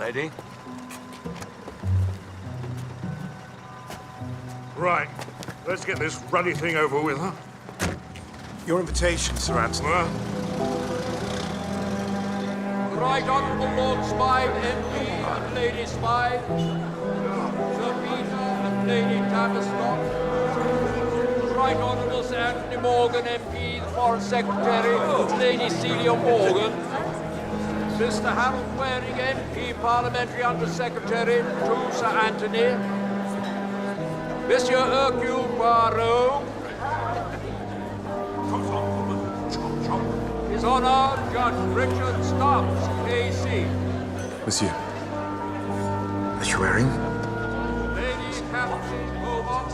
lady. Right. Let's get this ruddy thing over with, huh? Your invitation, Sir Anthony. Right Honourable Lord Spide, MP, and Lady Spide, Sir Peter and Lady Tavistock, Right Honourable Sir Anthony Morgan, MP, the Foreign Secretary, Lady Celia Morgan, Mr. Harold Waring, MP, Parliamentary Under Secretary to Sir Anthony, Monsieur Hercule Poirot, His Honour Judge Richard Stubbs, K.C. Monsieur. Monsieur Waring? Lady Catherine Beaumont,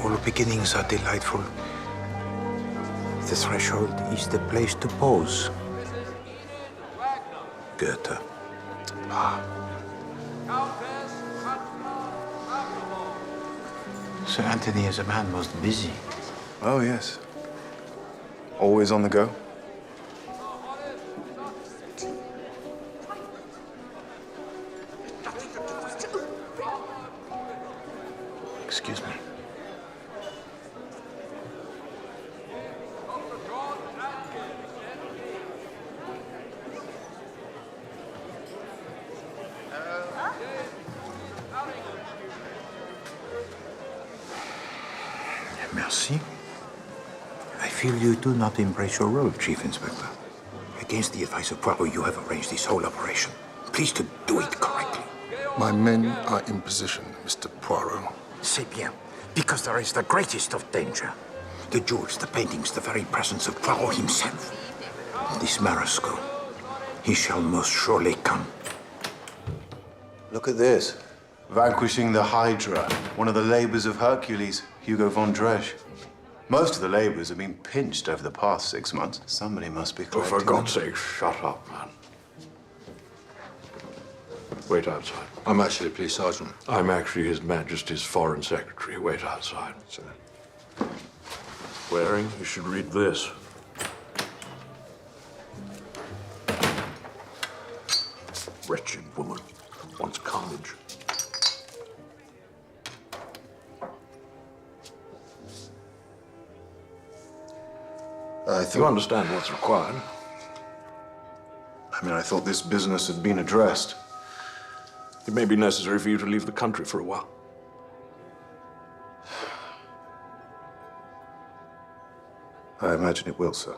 All beginnings are delightful. The threshold is the place to pause. Mrs. Enid Wagner, Goethe. Countess Katja Applebaum. Sir Anthony is a man most busy. Oh, yes. Always on the go? Excuse me. Merci. I feel you do not embrace your role, Chief Inspector. Against the advice of Poirot, you have arranged this whole operation. Please to do it correctly. My men are in position, Mr. Poirot. C'est bien, because there is the greatest of danger. The jewels, the paintings, the very presence of Poirot himself. This Marasco, he shall most surely come. Look at this. Vanquishing the Hydra, one of the Labours of Hercules, Hugo von Dresch. Most of the labours have been pinched over the past 6 months. Somebody must be Oh, collecting for God's them. sake, shut up, man. Wait outside. I'm actually a police sergeant. I'm actually His Majesty's Foreign Secretary. Wait outside. Sir. Waring, you should read this. Wretched woman wants carnage. You understand what's required? I thought this business had been addressed. It may be necessary for you to leave the country for a while. I imagine it will, sir.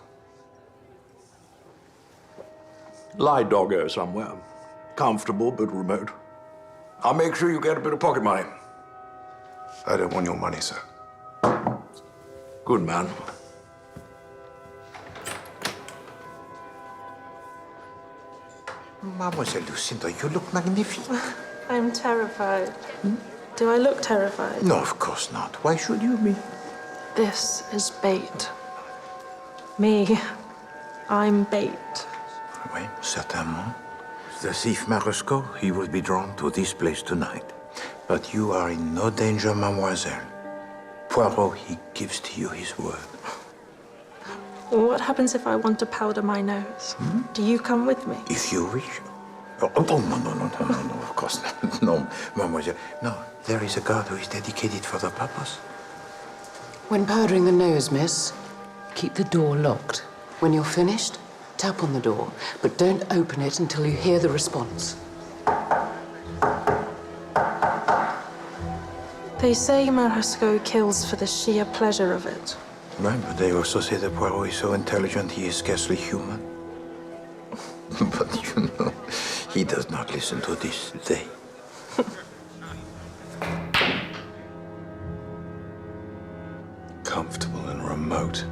Lie doggo somewhere. Comfortable but remote. I'll make sure you get a bit of pocket money. I don't want your money, sir. Good man. Mademoiselle Lucinda, you look magnificent. I'm terrified. Do I look terrified? No, of course not. Why should you be? This is bait. Me. I'm bait. Oui, certainement. The thief Marasco, he will be drawn to this place tonight. But you are in no danger, mademoiselle. Poirot, he gives to you his word. What happens if I want to powder my nose? Do you come with me? If you wish. Oh, no, of course not. No, mademoiselle. No, there is a guard who is dedicated for the purpose. When powdering the nose, miss, keep the door locked. When you're finished, tap on the door, but don't open it until you hear the response. They say Marasco kills for the sheer pleasure of it. Right, but they also say that Poirot is so intelligent he is scarcely human. But you know, he does not listen to this they. Comfortable and remote.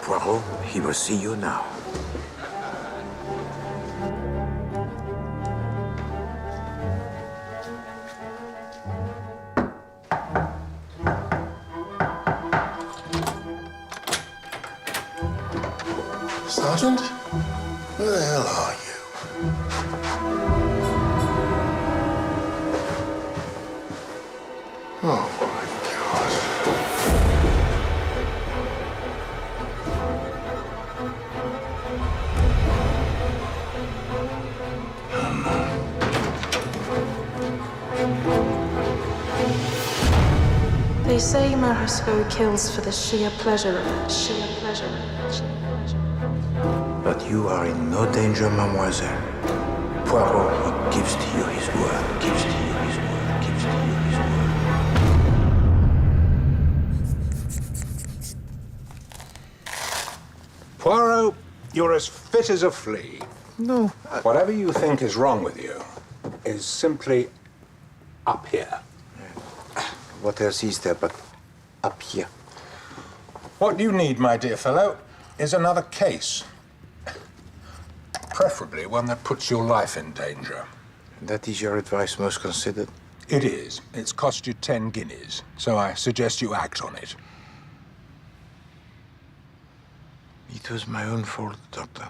Poirot, he will see you now. Sergeant? Where the hell are you? Oh, my God. They say Marasco kills for the sheer pleasure of it. Sheer pleasure of it. But you are in no danger, mademoiselle. Poirot, he gives to you his word, gives to you his word, gives to you his word. Poirot, you're as fit as a flea. No. Whatever you think is wrong with you is simply up here. What else is there but up here? What you need, my dear fellow, is another case. Preferably one that puts your life in danger. That is your advice most considered? It is. It's cost you 10 guineas, so I suggest you act on it. It was my own fault, Doctor.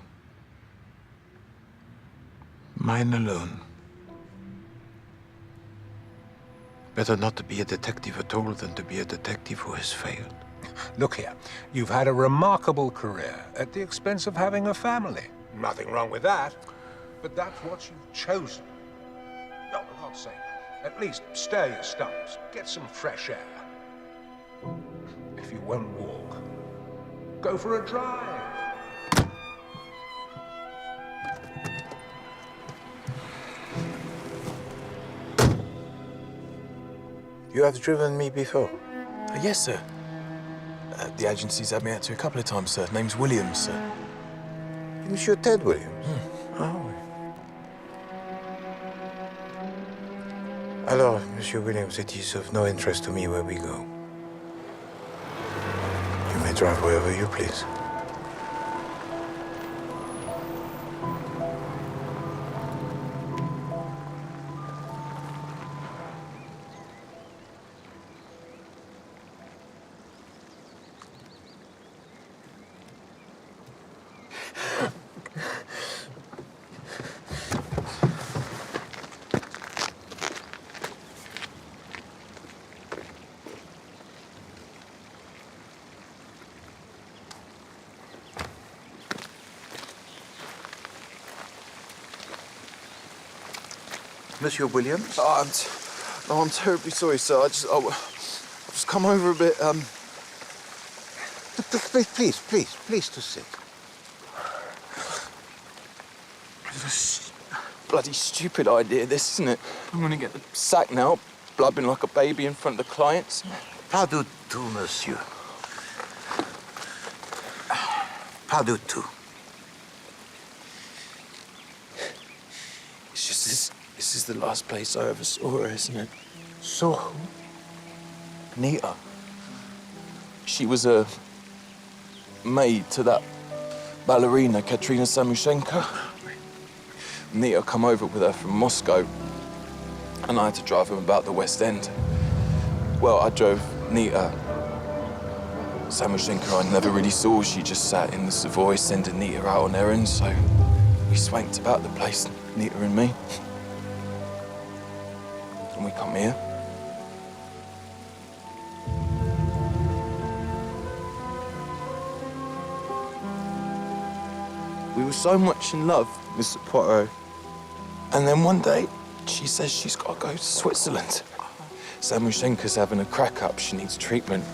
Mine alone. Better not to be a detective at all than to be a detective who has failed. Look here, you've had a remarkable career at the expense of having a family. Nothing wrong with that, but that's what you've chosen. No, I'm not saying that. At least stir your stomachs, get some fresh air. If you won't walk, go for a drive. You have driven me before? Yes, sir. The agency's had me out to a couple of times, sir. Name's Williams, sir. Monsieur Ted Williams? Ah, oui. Alors, Monsieur Williams, it is of no interest to me where we go. You may drive wherever you please. Monsieur Williams? Oh, I'm terribly sorry, sir. I've just come over a bit, Please to sit. It's a bloody stupid idea, this, isn't it? I'm gonna get the sack now, blubbing like a baby in front of the clients. Pas du tout, monsieur. Pas du tout. It's just this is the last place I ever saw her, isn't it? Saw who? Nita. She was a maid to that ballerina, Katerina Samushenko. Nita come over with her from Moscow, and I had to drive him about the West End. Well, I drove Nita. Samushenko I never really saw. She just sat in the Savoy sending Nita out on errands, so we swanked about the place, Nita and me. And we come here. We were so much in love, Mr. Poirot. And then one day, she says she's got to go to Switzerland. Samushenko's having a crack up. She needs treatment.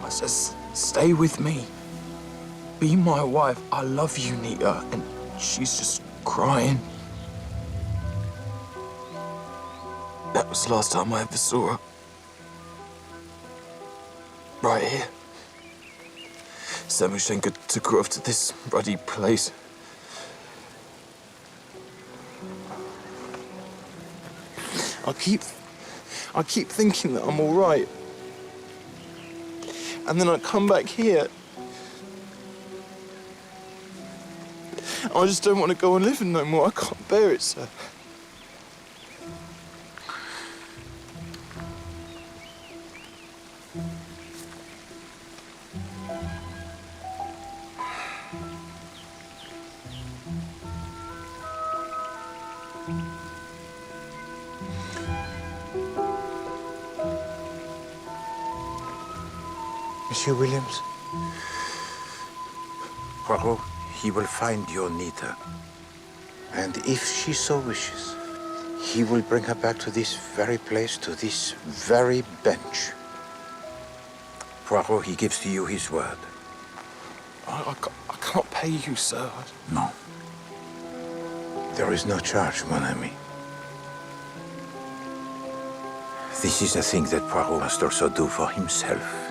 I says, stay with me. Be my wife. I love you, Nita. And she's just crying. That was the last time I ever saw her. Right here. Samushenko took her off to this ruddy place. I keep thinking that I'm all right. And then I come back here. I just don't want to go on living no more. I can't bear it, sir. Monsieur Williams, Poirot, he will find your Nita. And if she so wishes, he will bring her back to this very place, to this very bench. Poirot, he gives to you his word. I cannot pay you, sir. No. There is no charge, mon ami. This is a thing that Poirot must also do for himself.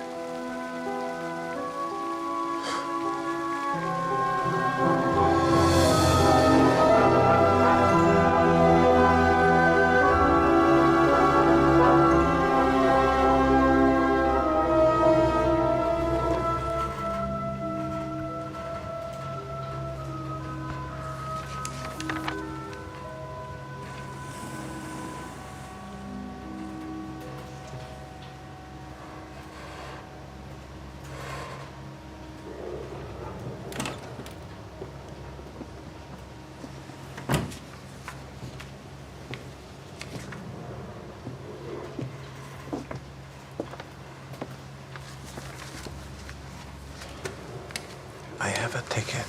I have a ticket,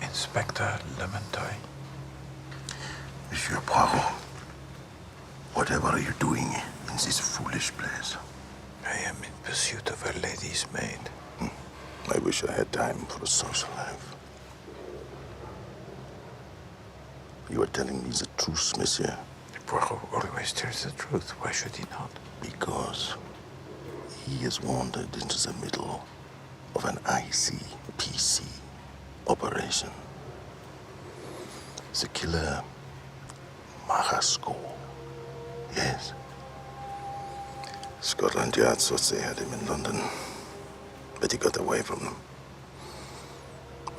Inspector Lemontoy. Monsieur Poirot, whatever are you doing in this foolish place? I am in pursuit of a lady's maid. I wish I had time for a social life. You are telling me the truth, monsieur? Poirot always tells the truth. Why should he not? Because he has wandered into the middle of an ICPC operation. The killer, Marasco. Yes. Scotland Yard thought they had him in London, but he got away from them.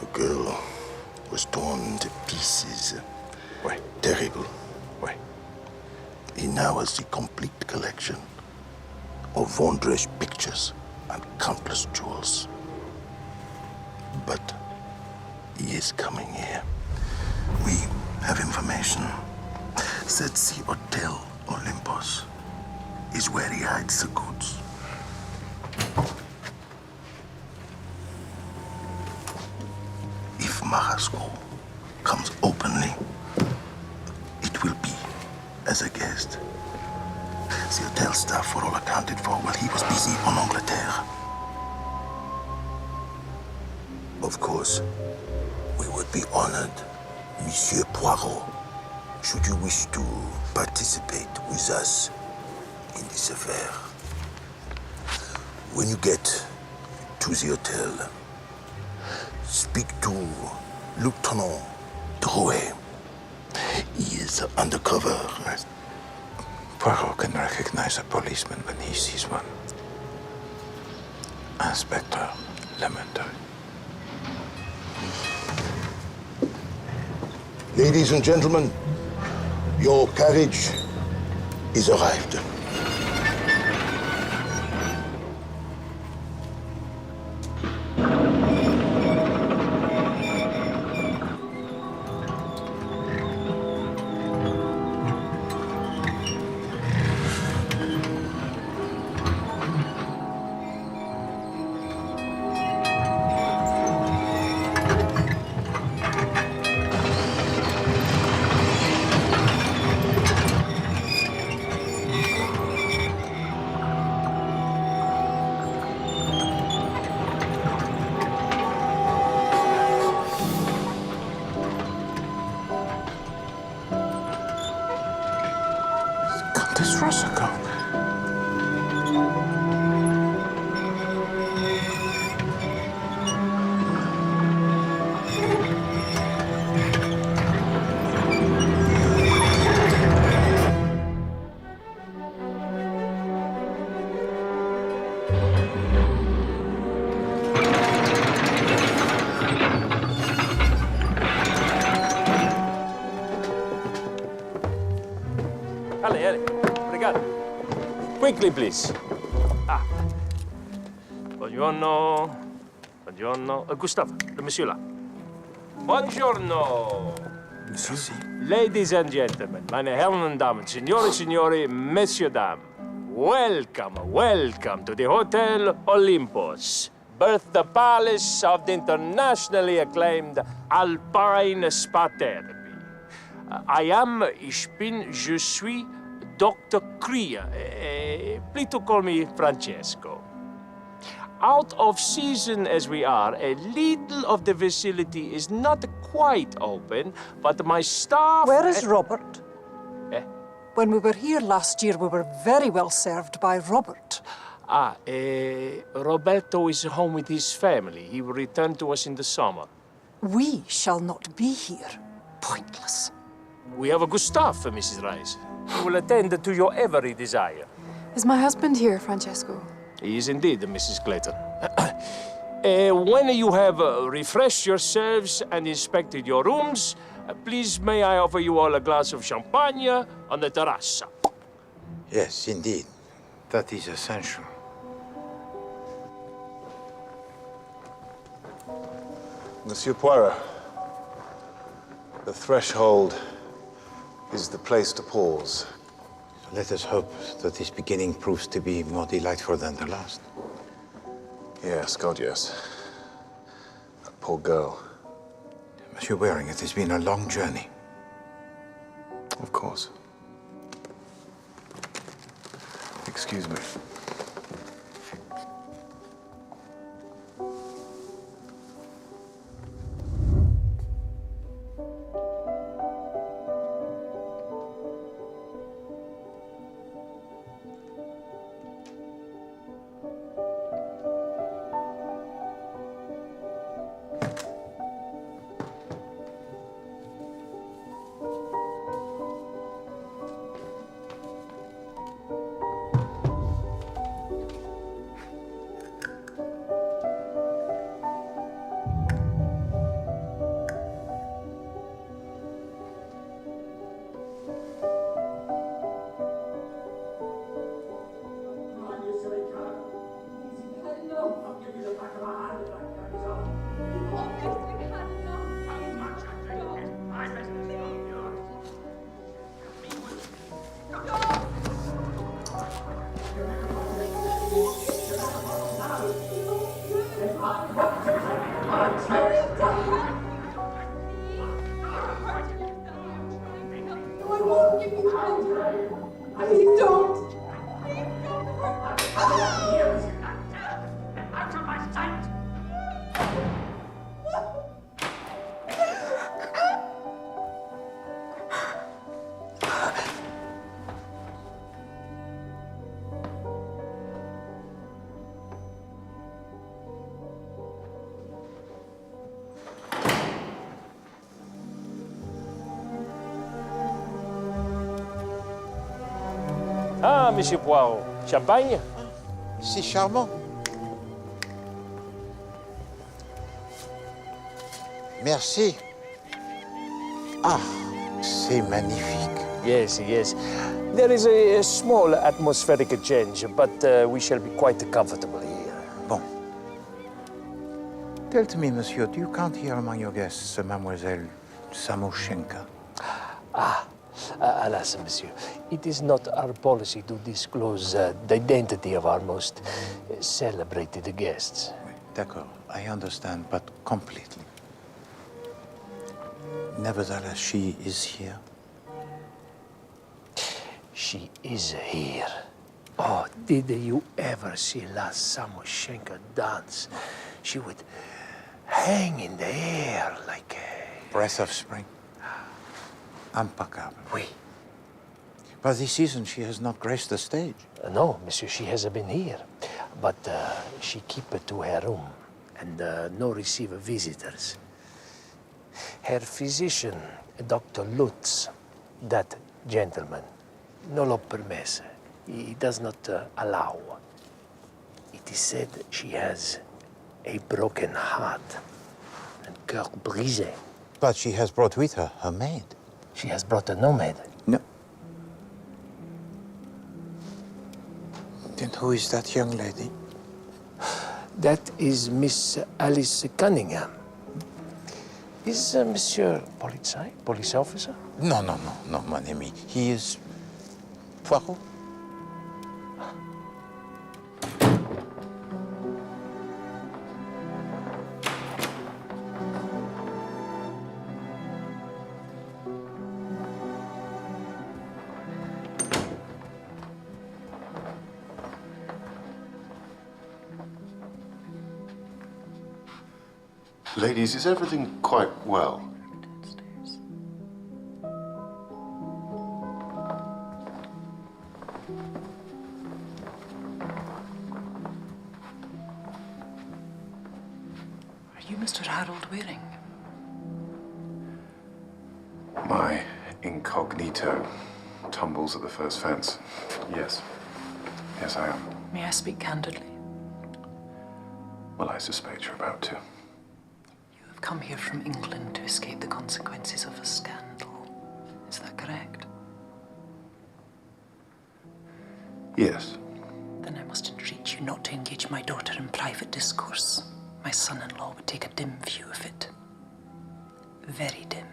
A girl was torn to pieces. Why? Terrible. Why? He now has the complete collection of Vondre's pictures and countless jewels. But he is coming here. We have information that the Hotel Olympus is where he hides the goods. If Marasco comes openly, it will be as a guest. The hotel staff were all accounted for while he was busy on Angleterre. Of course, we would be honored, Monsieur Poirot, should you wish to participate with us in this affair. When you get to the hotel, speak to Lieutenant Drouet. He is undercover. Poirot can recognize a policeman when he sees one. Inspector Lemontoy. Ladies and gentlemen, your carriage is arrived. Countess Rossicon. Allez, obrigado. Quickly, please. Ah. Buongiorno. Buongiorno. Gustave, the monsieur là. Buongiorno. Merci. Ladies and gentlemen, meine Herren und Damen, Signore, Signori, Messieurs, Dames. Welcome, welcome to the Hotel Olympus, birth the palace of the internationally acclaimed alpine spa therapy. Je suis Dr. Cria. Please to call me Francesco. Out of season as we are, a little of the facility is not quite open, but my staff... Where is Robert? Eh? When we were here last year, we were very well served by Robert. Roberto is home with his family. He will return to us in the summer. We shall not be here. Pointless. We have a good staff, Mrs. Rice. We will attend to your every desire. Is my husband here, Francesco? He is indeed, Mrs. Clayton. When you have refreshed yourselves and inspected your rooms, please may I offer you all a glass of champagne on the terrace? Yes, indeed. That is essential. Monsieur Poirot, the threshold is the place to pause. Let us hope that this beginning proves to be more delightful than the last. Yes, God, yes. That poor girl. Monsieur Waring, it has been a long journey. Of course. Excuse me. Ah, Monsieur Poirot, champagne? Si charmant. Merci. Ah, c'est magnifique. Yes, yes. There is a small atmospheric change, but we shall be quite comfortable here. Bon. Tell to me, monsieur, do you count here among your guests Mademoiselle Samoshenka? Alas, monsieur, it is not our policy to disclose the identity of our most celebrated guests. D'accord, I understand, but completely. Nevertheless, she is here. She is here. Oh, did you ever see La Samoshenka dance? She would hang in the air like a... Breath of spring. Impeccable. Oui. But this season she has not graced the stage. No, monsieur, she has been here. But she keep it to her room and no receive visitors. Her physician, Dr. Lutz, that gentleman, no lo permesse. He does not allow. It is said she has a broken heart and cœur brisé. But she has brought with her her maid. She has brought no maid. No. Then who is that young lady? That is Miss Alice Cunningham. Is Monsieur police officer? No, mon ami. He is Poirot. Ladies, is everything quite well? Are you Mr. Harold Waring? My incognito tumbles at the first fence. Yes. Yes, I am. May I speak candidly? Well, I suspect you're about to. You have come here from England to escape the consequences of a scandal. Is that correct? Yes. Then I must entreat you not to engage my daughter in private discourse. My son-in-law would take a dim view of it. Very dim.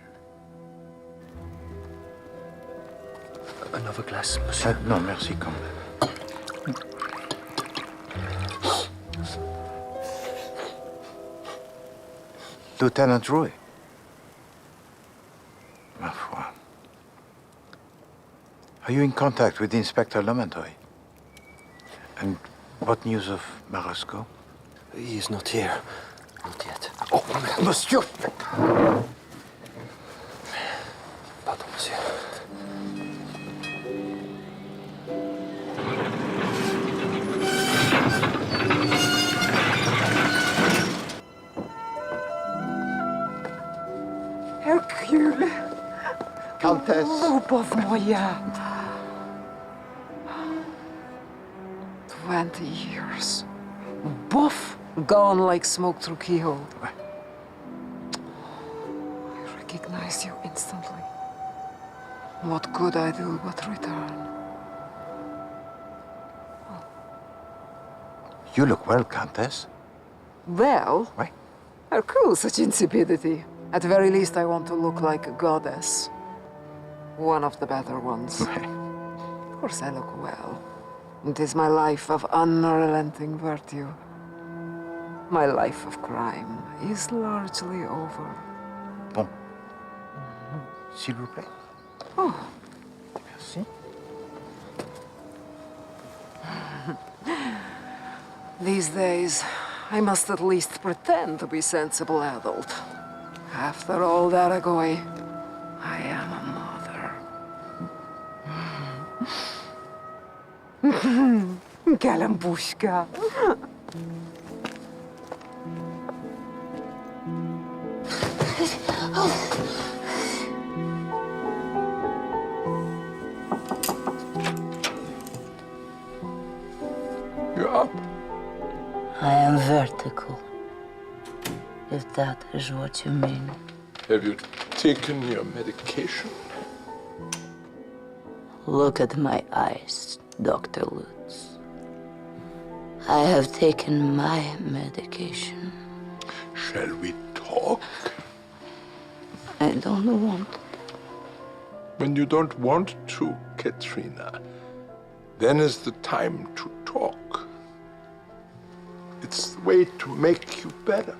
Another glass, monsieur? No, merci, come. Lieutenant Roy. Ma foi. Are you in contact with Inspector Lamontoy? And what news of Marasco? He is not here. Not yet. Oh, monsieur! Pardon, monsieur. Hercule. Countess. Любовь моя. 20 years. Both gone like smoke through keyhole. I recognized you instantly. What could I do but return? You look well, Countess. Well, Why? Hercule, such insipidity. At the very least, I want to look like a goddess. One of the better ones. Of course, I look well. It is my life of unrelenting virtue. My life of crime is largely over. Bon. S'il vous plaît. Oh. Merci. These days, I must at least pretend to be a sensible adult. After all that ago, I am a mother. Galambushka. You're up. I am vertical, if that is what you mean. Have you taken your medication? Look at my eyes, Dr. Lutz. I have taken my medication. Shall we talk? I don't want. When you don't want to, Katrina, then is the time to talk. It's the way to make you better.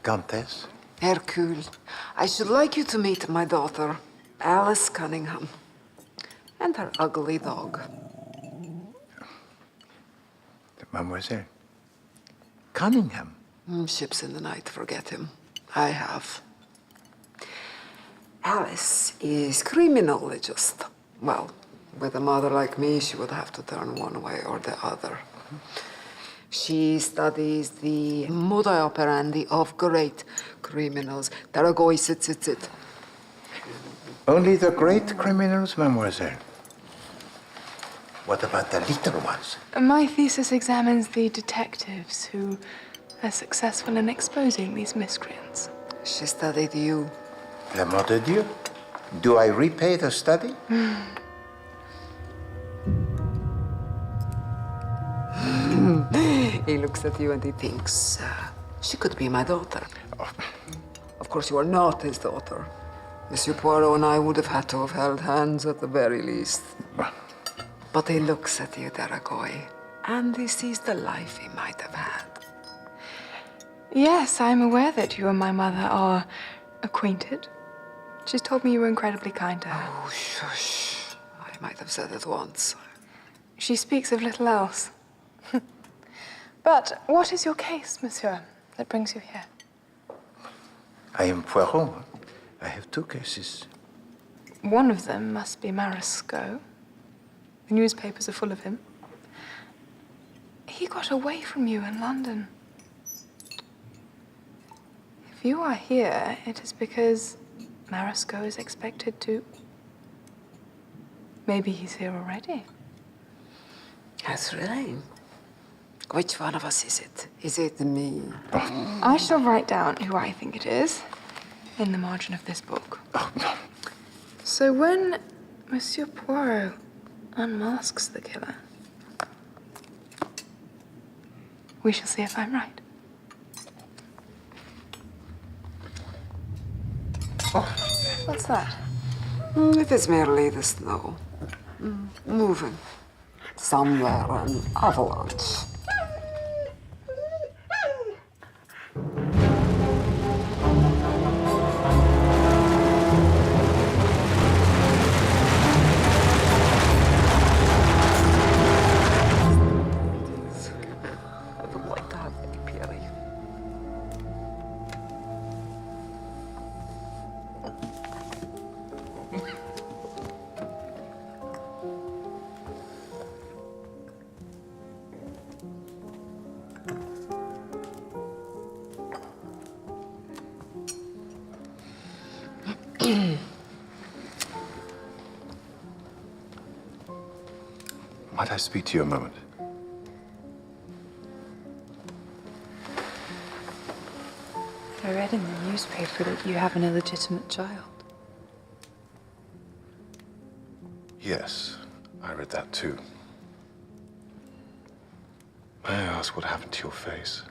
Countess? Hercule, I should like you to meet my daughter, Alice Cunningham, and her ugly dog. Mademoiselle. Cunningham? Ships in the night, forget him. I have. Alice is criminologist. Well, with a mother like me, she would have to turn one way or the other. She studies the modus operandi of great criminals. Daragoi, sit. Only the great criminals, mademoiselle. What about the little ones? My thesis examines the detectives who are successful in exposing these miscreants. She studied you. L'amour de Dieu. Do I repay the study? He looks at you and he thinks, she could be my daughter. Of course, you are not his daughter. Monsieur Poirot and I would have had to have held hands at the very least. But he looks at you, Daragoy, and he sees the life he might have had. Yes, I'm aware that you and my mother are acquainted. She's told me you were incredibly kind to her. Oh, shush. I might have said it once. She speaks of little else. But what is your case, monsieur, that brings you here? I am Poirot. I have 2 cases. One of them must be Marescot. The newspapers are full of him. He got away from you in London. If you are here, it is because Marescot is expected to... Maybe he's here already. That's right. Which one of us is it? Is it me? I shall write down who I think it is in the margin of this book. So when Monsieur Poirot unmasks the killer, we shall see if I'm right. What's that? It is merely the snow. Moving. Somewhere an avalanche. I would like to have a Pierre. Might I speak to you a moment? I read in the newspaper that you have an illegitimate child. Yes, I read that too. May I ask what happened to your face?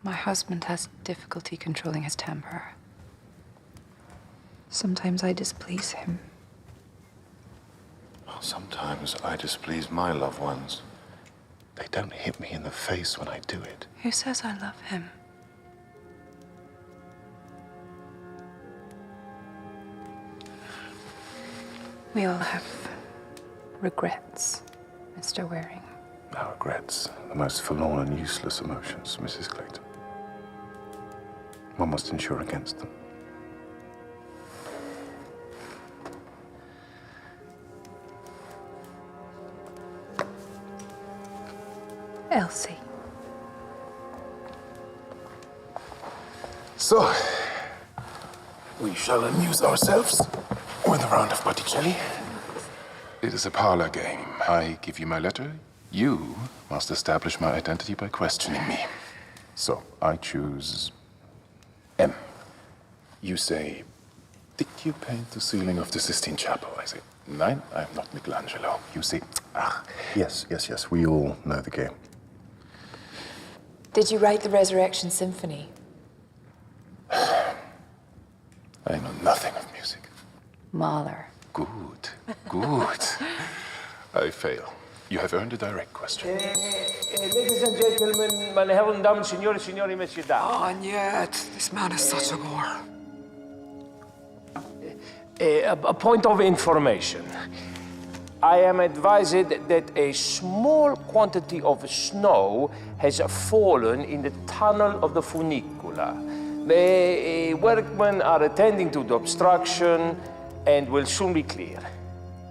My husband has difficulty controlling his temper. Sometimes I displease him. Well, sometimes I displease my loved ones. They don't hit me in the face when I do it. Who says I love him? We all have regrets, Mr. Waring. Our regrets, the most forlorn and useless emotions, Mrs. Clayton. One must insure against them. Elsie. So, we shall amuse ourselves with a round of Botticelli. It is a parlor game. I give you my letter. You must establish my identity by questioning me. So, I choose M. You say, did you paint the ceiling of the Sistine Chapel? I say, nein, I am not Michelangelo. You say, Yes. We all know the game. Did you write the Resurrection Symphony? I know nothing of music. Mahler. Good. I fail. You have earned a direct question. Ladies and gentlemen, meine Herren, Damen, Signore, Signori, Messieurs, Dames. Oh, and yet, this man is such a bore. A point of information. I am advised that a small quantity of snow has fallen in the tunnel of the funicula. The workmen are attending to the obstruction and will soon be clear.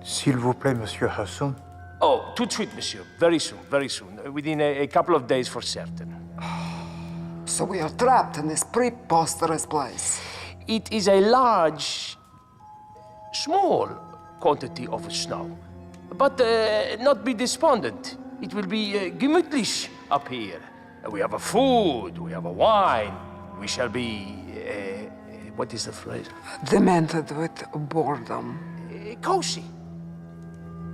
S'il vous plaît, Monsieur Hasson. Oh, tout de suite, monsieur. Very soon. Within a couple of days for certain. So we are trapped in this preposterous place. It is a large, small quantity of snow. But not be despondent. It will be gemütlich up here. We have a food, we have a wine. We shall be, what is the phrase? Demented with boredom. Cozy.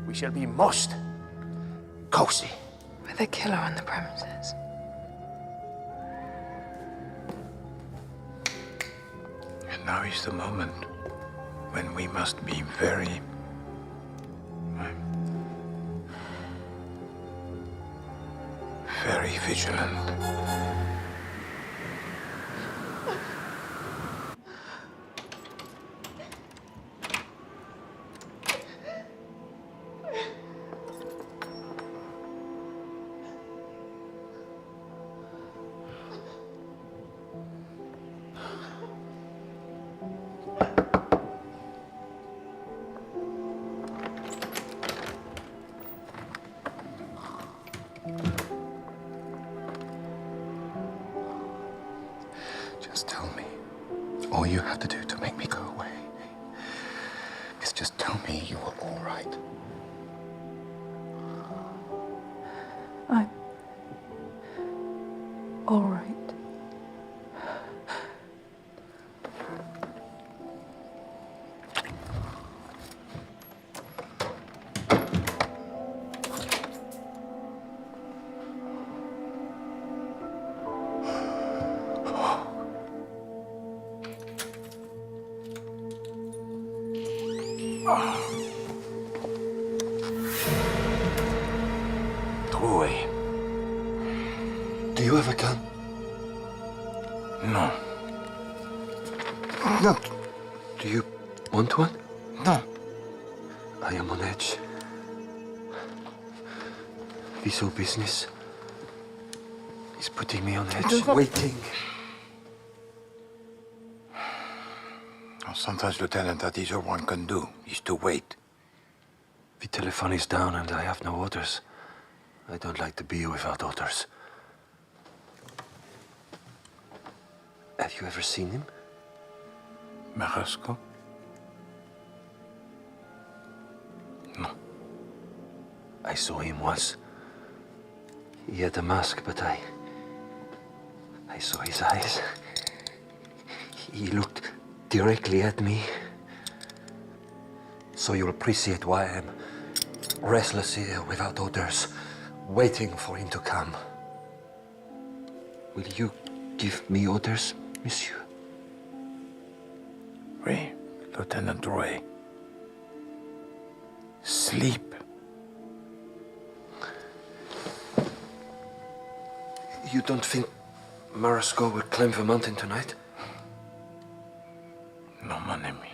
We shall be most cozy. With a killer on the premises. And now is the moment when we must be very vigilant. Just tell me. All you have to do to make me go away is just tell me you were all right. I'm all right. Troué. Do you have a gun? No. No. Do you want one? No. I am on edge. This whole business is putting me on edge. Waiting. Sometimes, Lieutenant, that is all one can do, is to wait. The telephone is down and I have no orders. I don't like to be without orders. Have you ever seen him? Marasco? No. I saw him once. He had a mask, but I saw his eyes. He looked directly at me. So you'll appreciate why I'm restless here without orders, waiting for him to come. Will you give me orders, monsieur? Oui, Lieutenant Roy. Sleep. You don't think Marasco will climb the mountain tonight? No, mon ami.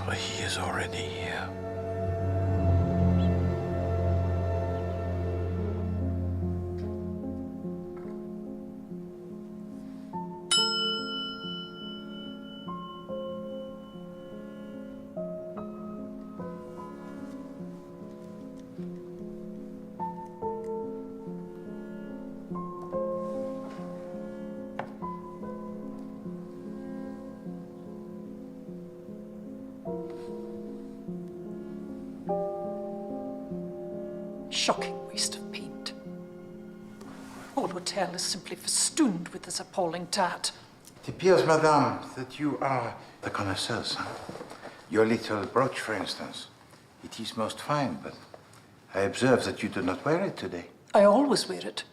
But he is already here. Shocking waste of paint. Whole hotel is simply festooned with this appalling tat. It appears, madame, that you are the connoisseurs. Huh? Your little brooch, for instance. It is most fine, but I observe that you do not wear it today. I always wear it.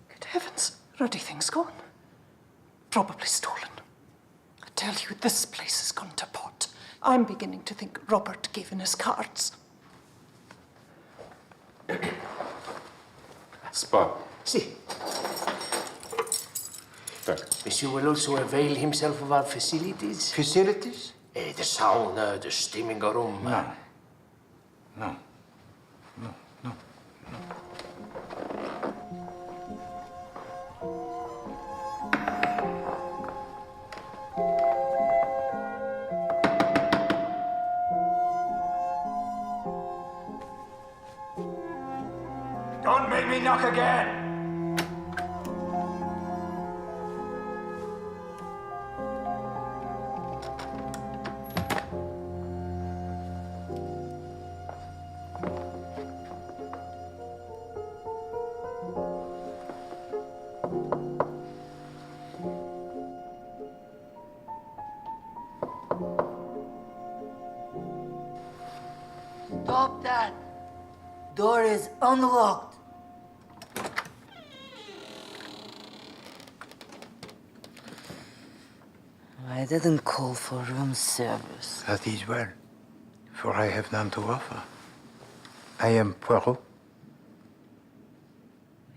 Good heavens, ruddy thing's gone. Probably stolen. I tell you, this place has gone to pot. I'm beginning to think Robert gave in his cards. Spa. Si. Monsieur will also avail himself of our facilities. Facilities? The sauna, the steaming room. No. No. No. No. Don't make me knock again! Door is unlocked. I didn't call for room service. That is well, for I have none to offer. I am Poirot.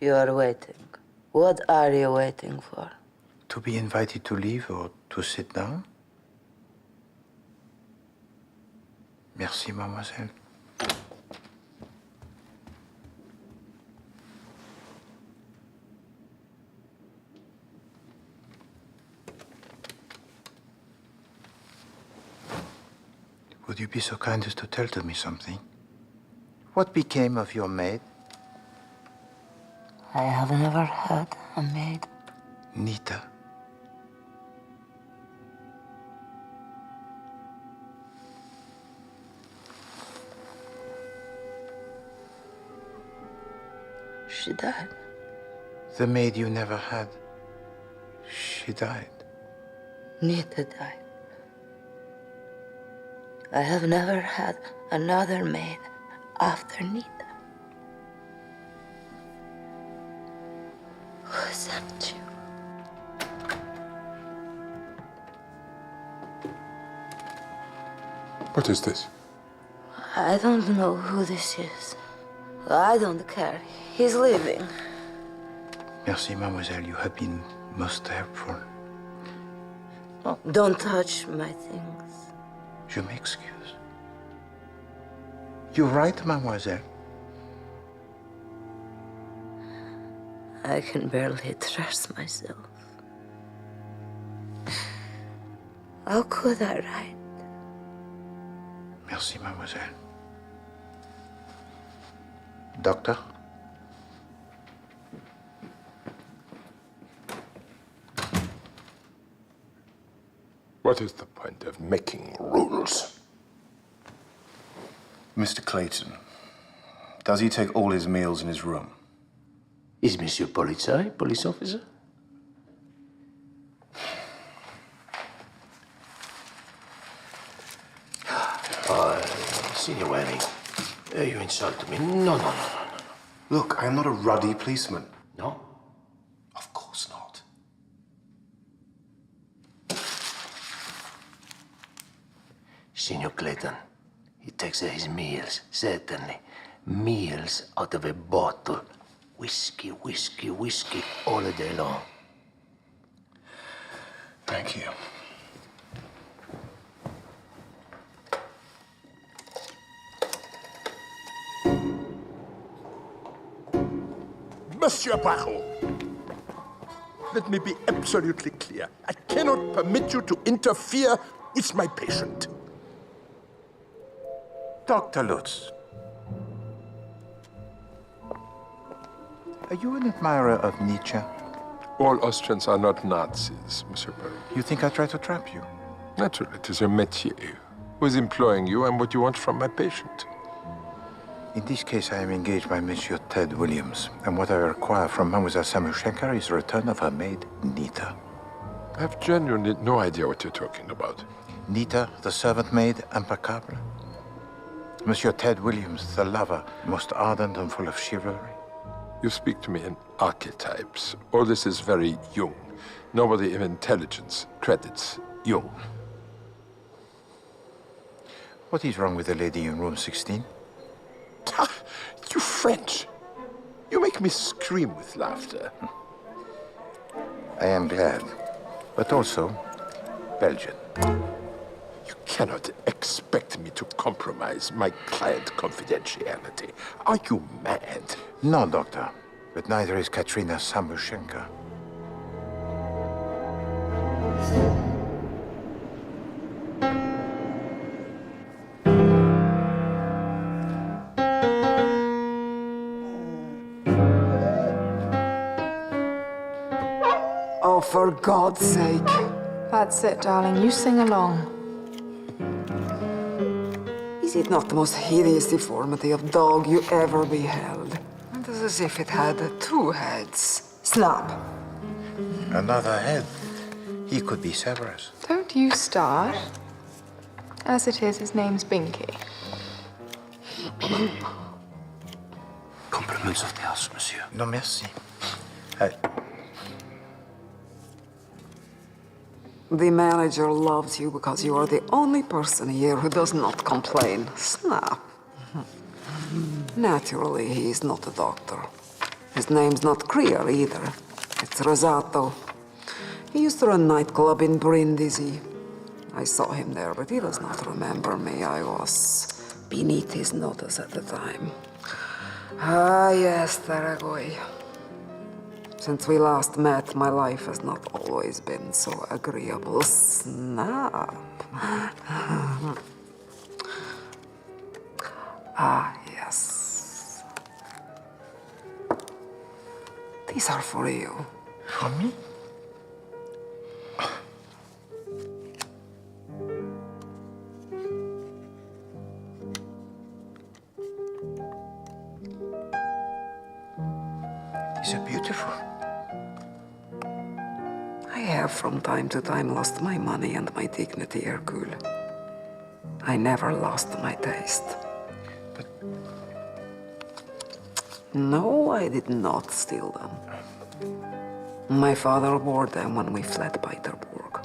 You are waiting. What are you waiting for? To be invited to leave or to sit down? Merci, mademoiselle. Would you be so kind as to tell to me something? What became of your maid? I have never had a maid. Nita. She died. The maid you never had. She died. Nita died. I have never had another maid after Nita. Who sent you? What is this? I don't know who this is. I don't care. He's leaving. Merci, mademoiselle. You have been most helpful. Oh, don't touch my things. Je m'excuse. You're right, mademoiselle. I can barely trust myself. How could I write? Merci, mademoiselle. Doctor? What is the point of making rules? Mr. Clayton, does he take all his meals in his room? Is Monsieur Polizei, police officer? Signor Wanning, you insult me. No. Look, I am not a ruddy policeman. No? Of course not. Signor Clayton, he takes his meals, certainly. Meals out of a bottle. Whiskey all the day long. Thank you. Monsieur Poirot, let me be absolutely clear. I cannot permit you to interfere with my patient. Dr. Lutz. Are you an admirer of Nietzsche? All Austrians are not Nazis, Monsieur Poirot. You think I try to trap you? Naturally, it is your métier. Who is employing you and what you want from my patient? In this case, I am engaged by Monsieur Ted Williams, and what I require from Mademoiselle Samuchenko is the return of her maid, Nita. I have genuinely no idea what you're talking about. Nita, the servant maid, impeccable. Monsieur Ted Williams, the lover, most ardent and full of chivalry. You speak to me in archetypes. All this is very Jung. Nobody of intelligence credits Jung. What is wrong with the lady in room 16? You French. You make me scream with laughter. I am glad, but also Belgian. You cannot expect me to compromise my client confidentiality. Are you mad? No, doctor, but neither is Katrina Samuchenko. Oh, for God's sake. That's it, darling. You sing along. Is it not the most hideous deformity of dog you ever beheld? It is as if it had two heads. Snap. Another head. He could be Severus. Don't you start. As it is, his name's Binky. Compliments of the house, monsieur. No, merci. The manager loves you because you are the only person here who does not complain. Snap. Naturally, he is not a doctor. His name's not Krier either. It's Rosato. He used to run a nightclub in Brindisi. I saw him there, but he does not remember me. I was beneath his notice at the time. Ah, yes, Tharagoy. Since we last met, my life has not always been so agreeable. Snap. Ah, yes. These are for you. For me? These are beautiful. I have from time to time lost my money and my dignity, Hercule. I never lost my taste. But... No, I did not steal them. My father wore them when we fled Peterburg.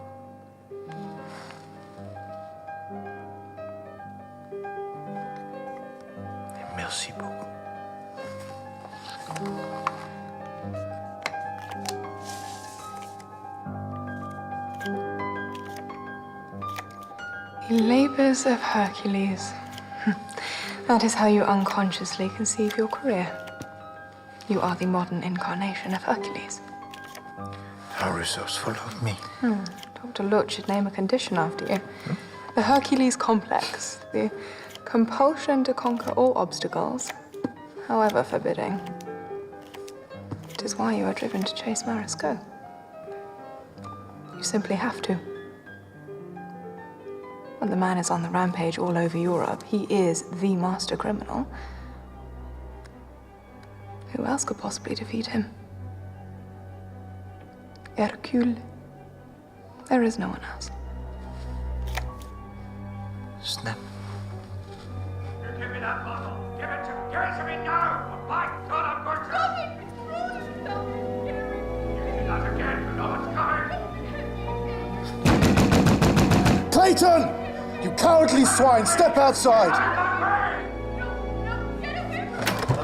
Merci beaucoup. The Labours of Hercules. That is how you unconsciously conceive your career. You are the modern incarnation of Hercules. How resourceful of me. Dr. Lutz should name a condition after you. The Hercules complex. The compulsion to conquer all obstacles, however forbidding. It is why you are driven to chase Maresco. You simply have to. When the man is on the rampage all over Europe, he is the master criminal. Who else could possibly defeat him? Hercule. There is no one else. Snap. You give me that bottle. Give it to me now. Oh, my God, I'm going to... Stop it! Give me that again. You know what's coming. Clayton! You cowardly swine! Step outside!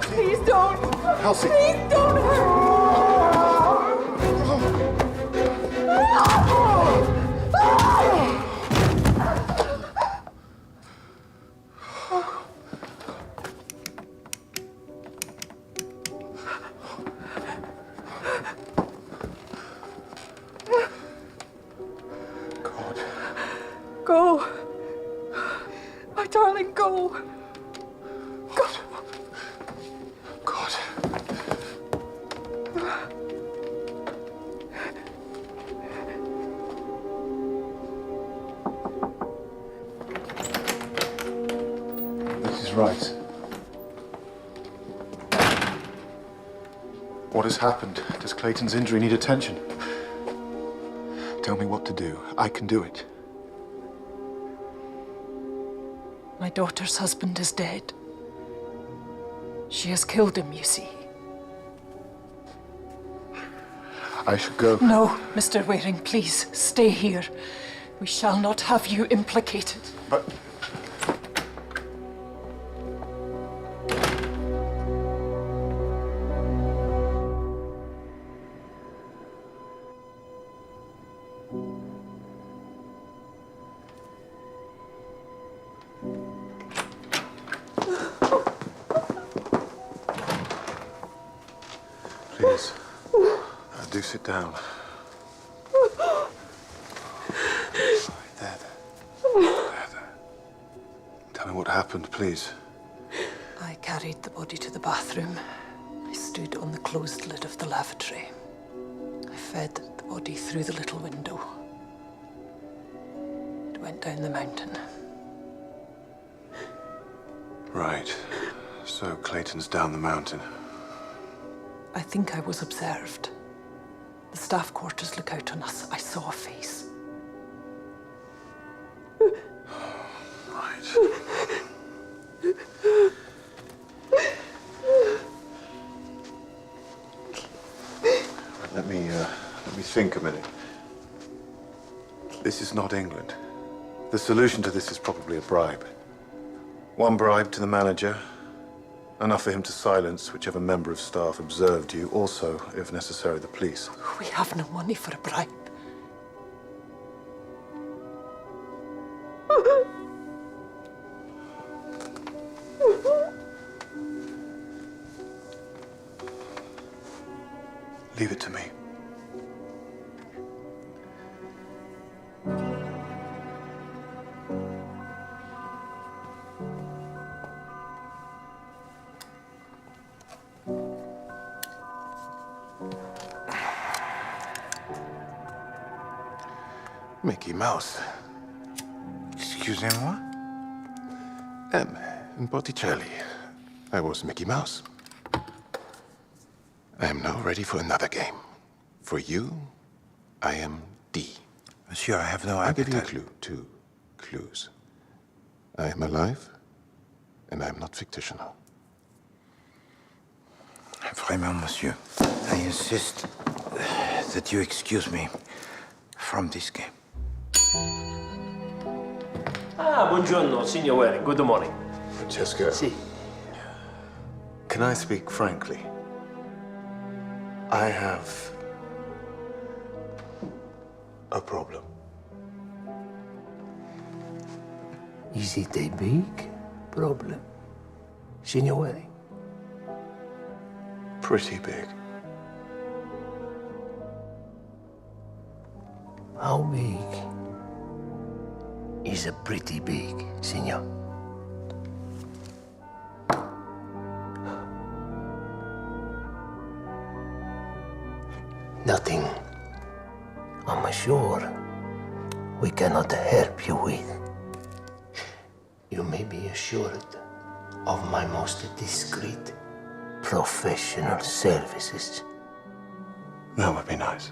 Please don't! Elsie! Please don't hurt! Go. My darling, go. Go. God. This is right. What has happened? Does Clayton's injury need attention? Tell me what to do. I can do it. My daughter's husband is dead. She has killed him, you see. I should go. No, Mr. Waring, please, stay here. We shall not have you implicated. But... Please, do sit down. There. Tell me what happened, please. I carried the body to the bathroom. I stood on the closed lid of the lavatory. I fed the body through the little window. It went down the mountain. Right. So Clayton's down the mountain. I think I was observed. The staff quarters look out on us. I saw a face. Right. Let me think a minute. This is not England. The solution to this is probably a bribe. One bribe to the manager, enough for him to silence whichever member of staff observed you, also, if necessary, the police. We have no money for a bribe. Leave it to me. Mickey Mouse. Excusez-moi? In Botticelli, I was Mickey Mouse. I am now ready for another game. For you, I am D. Monsieur, I have no I'll give you a appetite. clue, 2 clues. I am alive, and I am not fictional. Vraiment, monsieur, I insist that you excuse me from this game. Ah, buongiorno, signore. Good morning. Francesco. Si. Can I speak frankly? I have a problem. Is it a big problem, signore? Pretty big. How big is a pretty big, signor? Nothing, I'm sure, we cannot help you with. You may be assured of my most discreet professional services. That would be nice.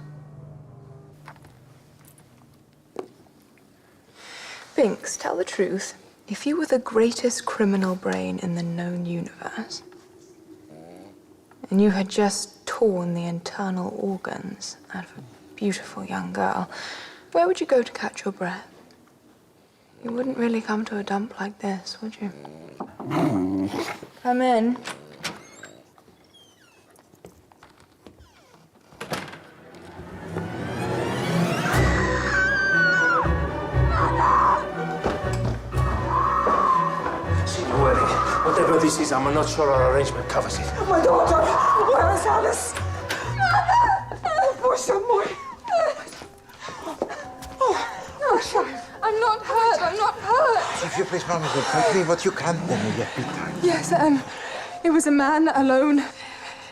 Binks, tell the truth. If you were the greatest criminal brain in the known universe, and you had just torn the internal organs out of a beautiful young girl, where would you go to catch your breath? You wouldn't really come to a dump like this, would you? Come in. Signore, whatever this is, I'm not sure our arrangement covers it. My daughter! Where is Alice? Poor Samoy. Oh, child. I'm not hurt. I'm not hurt. If you please, mademoiselle, tell me what you can tell me yet bedtime. Yes, it was a man alone.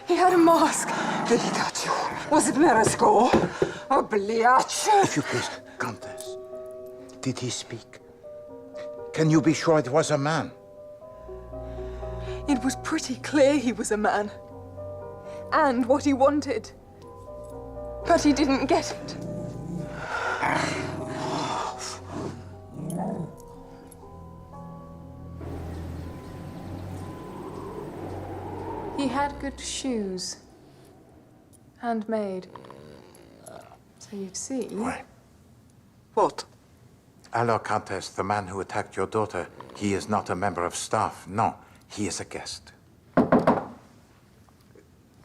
He had a mask. Did he touch you? Was it Meresco? Oh, Bliach. If you please, Countess, did he speak? Can you be sure it was a man? It was pretty clear he was a man. And what he wanted. But he didn't get it. He had good shoes. Handmade. So you'd see. What? Alors, Countess, the man who attacked your daughter, he is not a member of staff. No, he is a guest.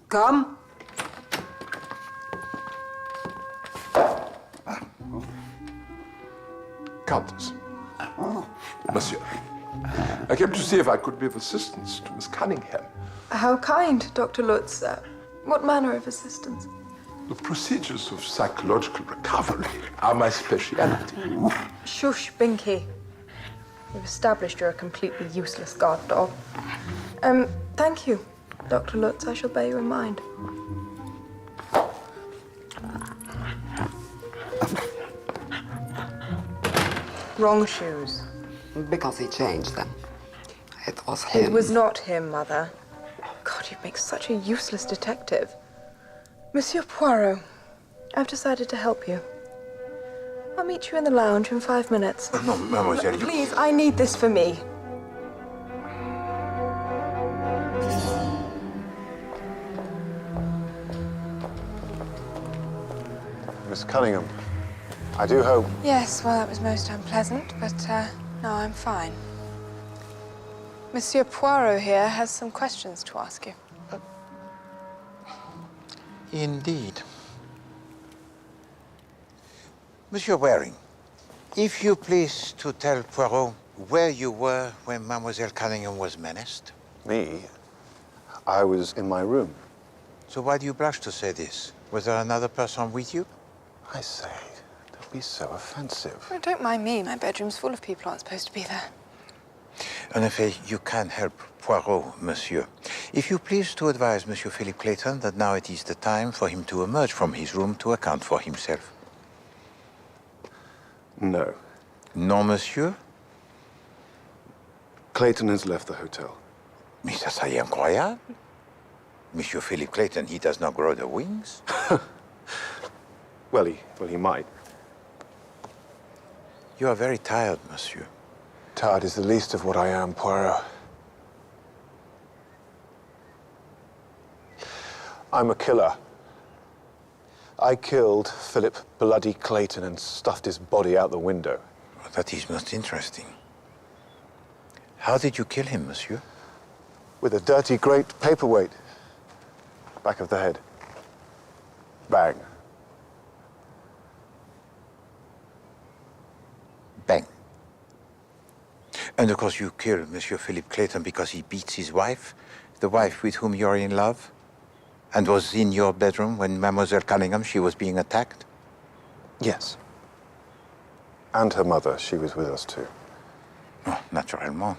Come. Countess. Monsieur, I came to see if I could be of assistance to Miss Cunningham. How kind, Dr. Lutz. What manner of assistance? The procedures of psychological recovery are my speciality. Shush, Binky. We've established you're a completely useless guard dog. Thank you, Dr. Lutz. I shall bear you in mind. Wrong shoes. Because he changed them. It was him. It was not him, Mother. God, you make such a useless detective. Monsieur Poirot, I've decided to help you. I'll meet you in the lounge in 5 minutes. No, mademoiselle, you... Please, I need this for me. Miss Cunningham, I do hope... Yes, well, that was most unpleasant, but no, I'm fine. Monsieur Poirot here has some questions to ask you. Indeed. Monsieur Waring, if you please to tell Poirot where you were when Mademoiselle Cunningham was menaced. Me? I was in my room. So why do you blush to say this? Was there another person with you? I say, don't be so offensive. Oh, don't mind me. My bedroom's full of people who aren't supposed to be there. En effet, you can help Poirot, monsieur. If you please to advise Monsieur Philip Clayton that now it is the time for him to emerge from his room to account for himself. No. Non, monsieur? Clayton has left the hotel. Mais ça serait incroyable. Monsieur Philip Clayton, he does not grow the wings. Well, he might. You are very tired, monsieur. Tired is the least of what I am, Poirot. I'm a killer. I killed Philip Bloody Clayton and stuffed his body out the window. Well, that is most interesting. How did you kill him, monsieur? With a dirty great paperweight. Back of the head. Bang. Bang. And of course you killed Monsieur Philip Clayton because he beats his wife, the wife with whom you're in love, and was in your bedroom when Mademoiselle Cunningham, she was being attacked? Yes. And her mother, she was with us too. Oh, naturellement.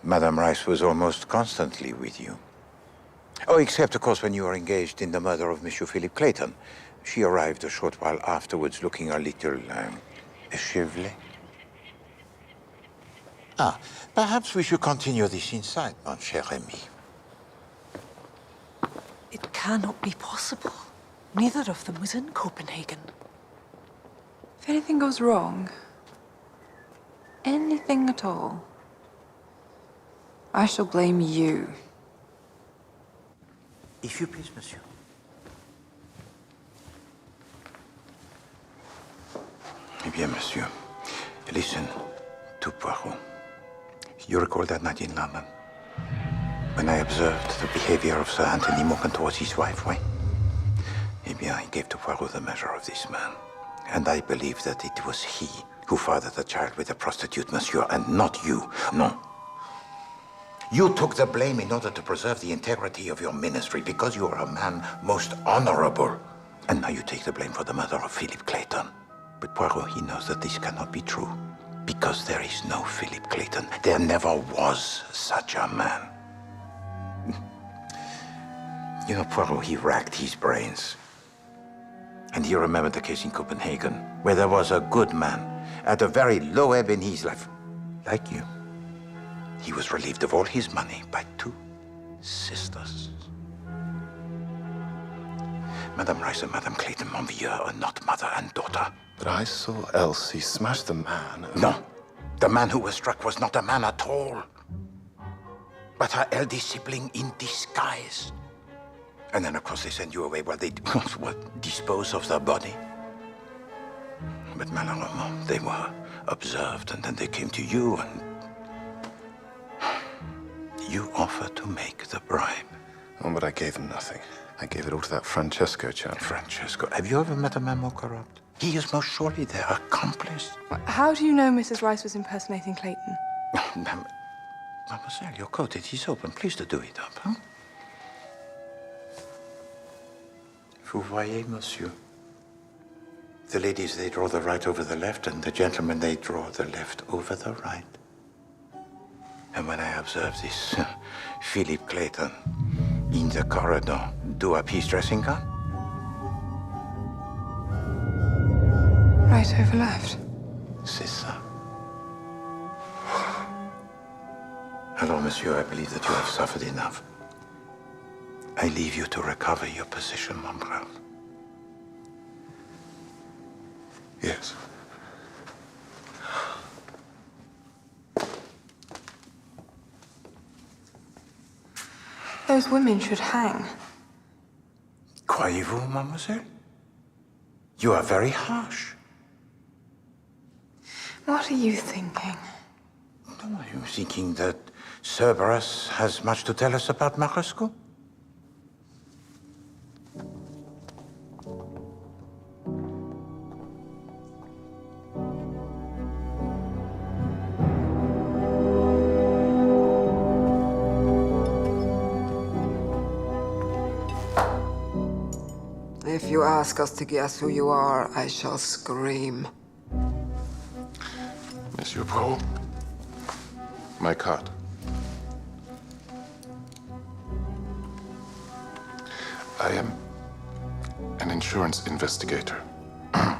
Madame Rice was almost constantly with you. Oh, except, of course, when you were engaged in the murder of Monsieur Philip Clayton. She arrived a short while afterwards, looking a little, échevelée. Ah, perhaps we should continue this inside, mon cher ami. It cannot be possible. Neither of them was in Copenhagen. If anything goes wrong, anything at all, I shall blame you. If you please, monsieur. Eh bien, monsieur, listen to Poirot. You recall that night in London, when I observed the behavior of Sir Anthony Morgan towards his wife, right? Eh bien, I gave to Poirot the measure of this man. And I believe that it was he who fathered the child with a prostitute, monsieur, and not you. No. You took the blame in order to preserve the integrity of your ministry because you are a man most honorable. And now you take the blame for the murder of Philip Clayton. But Poirot, he knows that this cannot be true because there is no Philip Clayton. There never was such a man. You know, Poirot, he racked his brains. And he remembered the case in Copenhagen, where there was a good man at a very low ebb in his life, like you. He was relieved of all his money by two sisters. Madame Rice and Madame Clayton Monvieux are not mother and daughter. But I saw Elsie smash the man. No, the man who was struck was not a man at all, but her eldest sibling in disguise. And then, of course, they send you away while they dispose of the body. But malheureusement, they were observed, and then they came to you, and you offered to make the bribe. Oh, but I gave them nothing. I gave it all to that Francesco chap. Francesco? Have you ever met a man more corrupt? He is most surely their accomplice. How do you know Mrs. Rice was impersonating Clayton? Mademoiselle, your coat, it is open. Please do it up, huh? Vous voyez, monsieur? The ladies, they draw the right over the left, and the gentlemen, they draw the left over the right. And when I observed this Philip Clayton in the corridor do up his dressing gown. Right over left. C'est ça. Alors, monsieur, I believe that you have suffered enough. I leave you to recover your position, mon brave. Yes. Those women should hang. Croyez-vous, mademoiselle? You are very harsh. What are you thinking? Are you thinking that Cerberus has much to tell us about Marasco? If you ask us to guess who you are, I shall scream. Monsieur Poirot, my card. I am an insurance investigator. I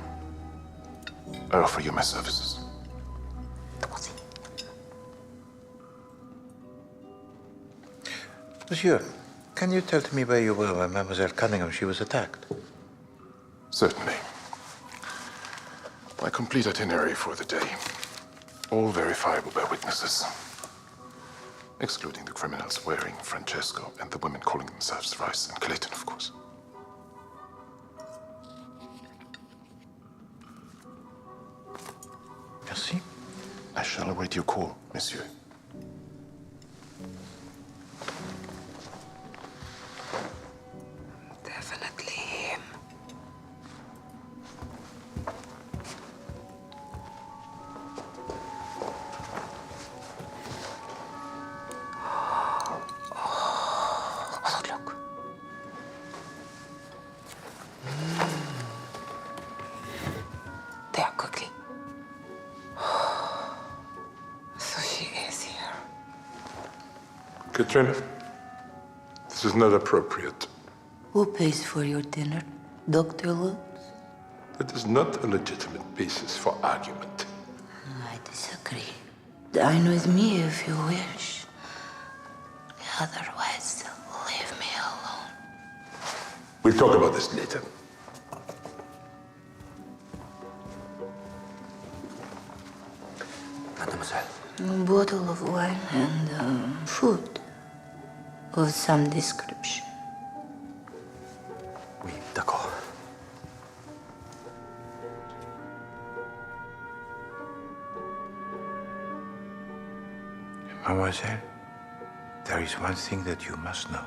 offer you my services. Monsieur, can you tell me where you were when Mademoiselle Cunningham she was attacked? Certainly. My complete itinerary for the day. All verifiable by witnesses. Excluding the criminals wearing Francesco and the women calling themselves Rice and Clayton, of course. Merci. I shall await your call, monsieur. Definitely him. Look. There, quickly. So she is here. Katrina, this is not appropriate. Who pays for your dinner? Dr. Lutz? That is not a legitimate basis for argument. I disagree. Dine with me if you wish. Otherwise, leave me alone. We'll talk about this later. Mademoiselle. A bottle of wine and food of some description. Oui, d'accord. Mademoiselle, there is one thing that you must know.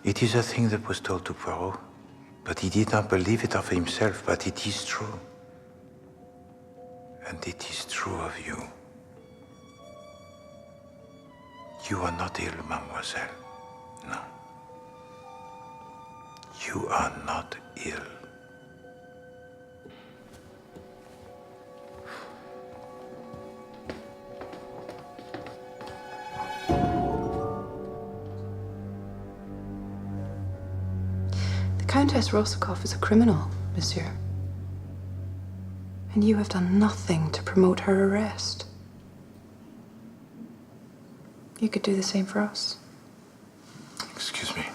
It is a thing that was told to Poirot, but he did not believe it of himself, but it is true. And it is true of you. You are not ill, mademoiselle. No. You are not ill. The Countess Rosikoff is a criminal, monsieur. And you have done nothing to promote her arrest. You could do the same for us. Excuse me.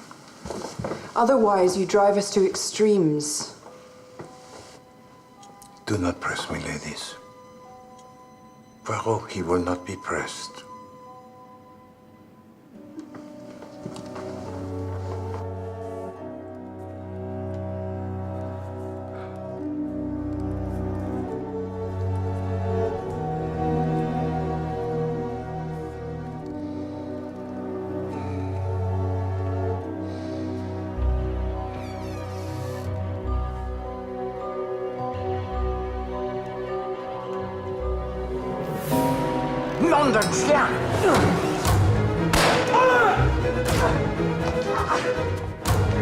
Otherwise, you drive us to extremes. Do not press me, ladies. Poirot, he will not be pressed. Nom de chien!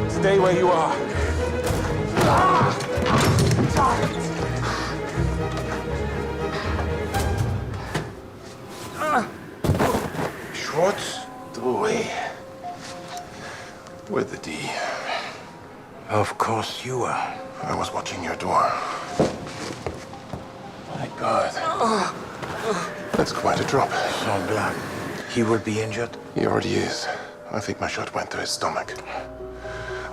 Stay where you are. Schwartz? Doy. With the D. Of course you are. I was watching your door. My God. That's quite a drop. Semblant. He will be injured? He already is. I think my shot went through his stomach.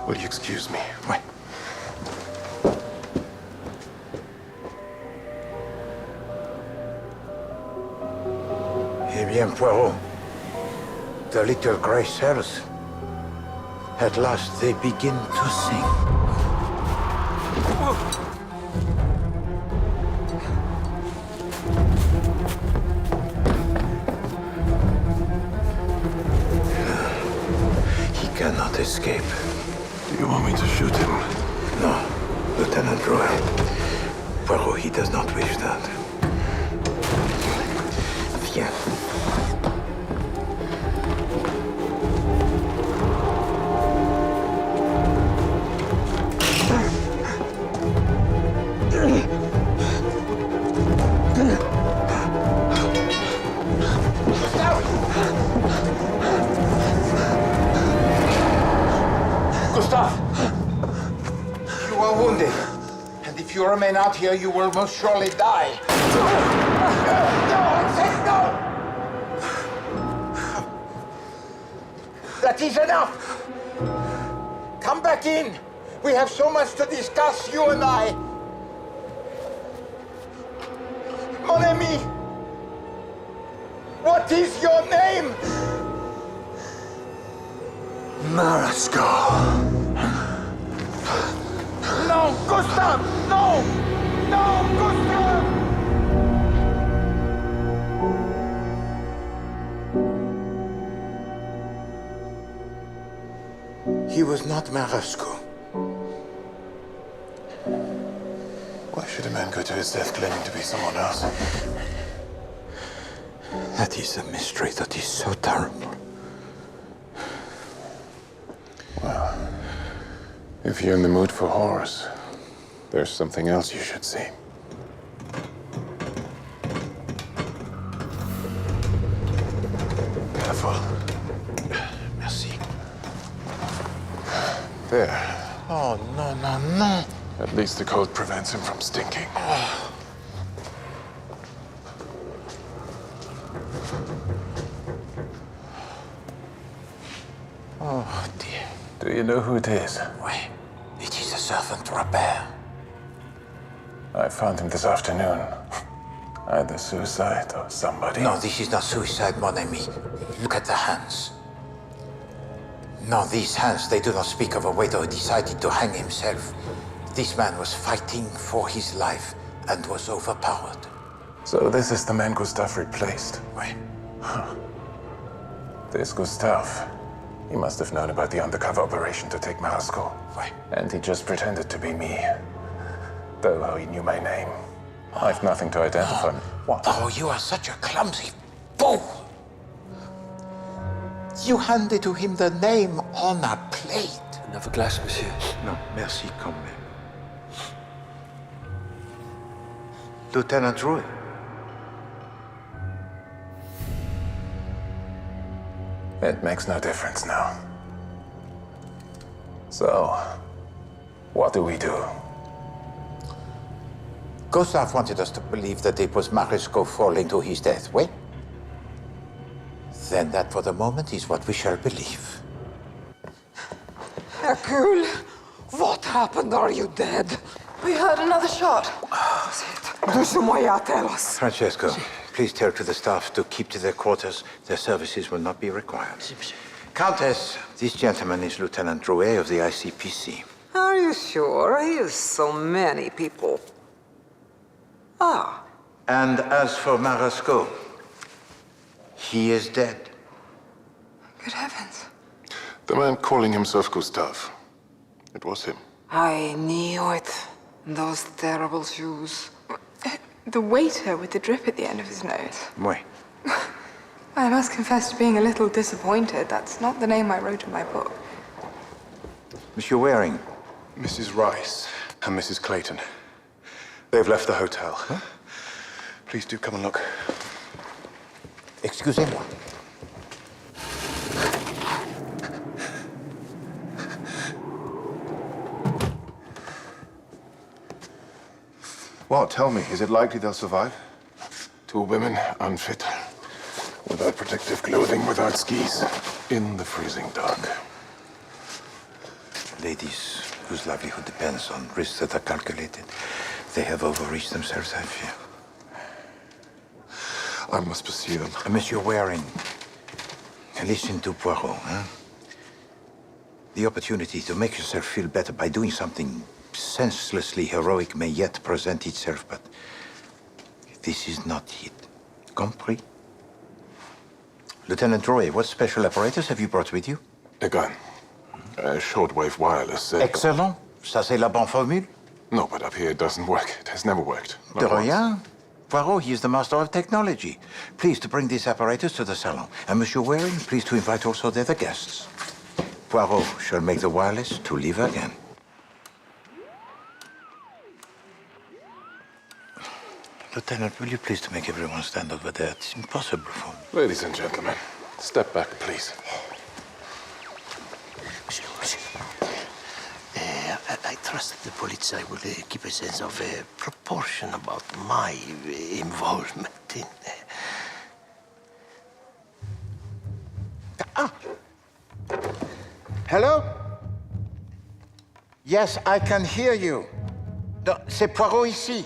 Will you excuse me? Oui. Eh bien, Poirot, the little gray cells, at last they begin to sing. He cannot escape. Do you want me to shoot him? No, Lieutenant Drouet. Poirot, he does not wish that. Viens. Gustave! You are wounded. And if you remain out here, you will most surely die. No! I said no! That is enough! Come back in! We have so much to discuss, you and I! Mon ami! What is your name? Marasco. No, Gustave! No! No, Gustave! He was not Marasco. Why should a man go to his death claiming to be someone else? That is a mystery that is so terrible. Well, if you're in the mood for horrors, there's something else you should see. Careful. Merci. There. Oh, no, no, no. At least the cold prevents him from stinking. Oh, dear. Do you know who it is? Oui. It is the servant Robert. I found him this afternoon. Either suicide or somebody. No, this is not suicide, mon ami. Look at the hands. No, these hands, they do not speak of a waiter who decided to hang himself. This man was fighting for his life and was overpowered. So this is the man Gustave replaced? Oui. Huh. This Gustave, he must have known about the undercover operation to take Marasco. Oui. And he just pretended to be me. Though he knew my name. I've nothing to identify me. What? Oh, you are such a clumsy fool! You handed to him the name on a plate. Another glass, monsieur. No, merci quand même. Lieutenant Drouet. It makes no difference now. So, what do we do? Gustave wanted us to believe that it was Marasco falling to his death, oui? Then that for the moment is what we shall believe. Hercule, what happened? Are you dead? We heard another shot. Dushumoya, tell us. Francesco, please tell to the staff to keep to their quarters. Their services will not be required. Countess, this gentleman is Lieutenant Drouet of the ICPC. Are you sure? He is so many people. Ah. And as for Marasco, he is dead. Good heavens. The man calling himself Gustave. It was him. I knew it. Those terrible shoes. The waiter with the drip at the end of his nose. Oui. I must confess to being a little disappointed. That's not the name I wrote in my book. Monsieur Waring. Mrs. Rice and Mrs. Clayton. They've left the hotel. Huh? Please do come and look. Excusez-moi. What? Tell me, is it likely they'll survive? 2 women, unfit. Without protective clothing, without skis. In the freezing dark. Ladies whose livelihood depends on risks that are calculated. They have overreached themselves, I fear. I must pursue them. Monsieur Waring, listen to Poirot, huh? The opportunity to make yourself feel better by doing something senselessly heroic may yet present itself, but this is not it. Compris? Lieutenant Roy, what special apparatus have you brought with you? A gun. A shortwave wireless. Excellent. Ça, c'est la bonne formule? No, but up here it doesn't work. It has never worked. De rien. Poirot, he is the master of technology. Please to bring this apparatus to the salon. And Monsieur Waring, please to invite also the other guests. Poirot shall make the wireless to live again. Lieutenant, will you please to make everyone stand over there? It's impossible for me. Ladies and gentlemen, step back, please. Monsieur. I trust that the police will keep a sense of proportion about my involvement in... Hello? Yes, I can hear you. C'est Poirot ici.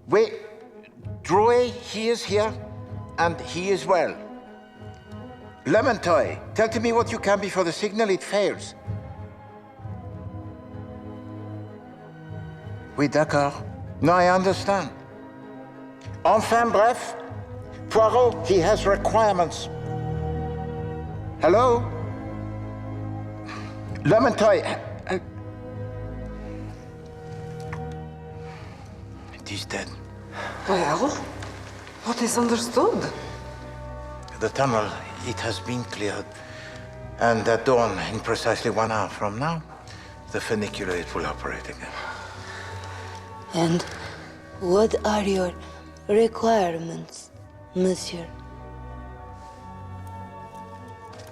Oui, Drouet, he is here, and he is well. Lemontoy, tell to me what you can before the signal, it fails. Oui, d'accord. No, I understand. Enfin bref, Poirot, he has requirements. Hello? Lemontoy. It is dead. Well, what is understood? The tunnel, it has been cleared. And at dawn, in precisely 1 hour from now, the funicular, it will operate again. And what are your requirements, monsieur?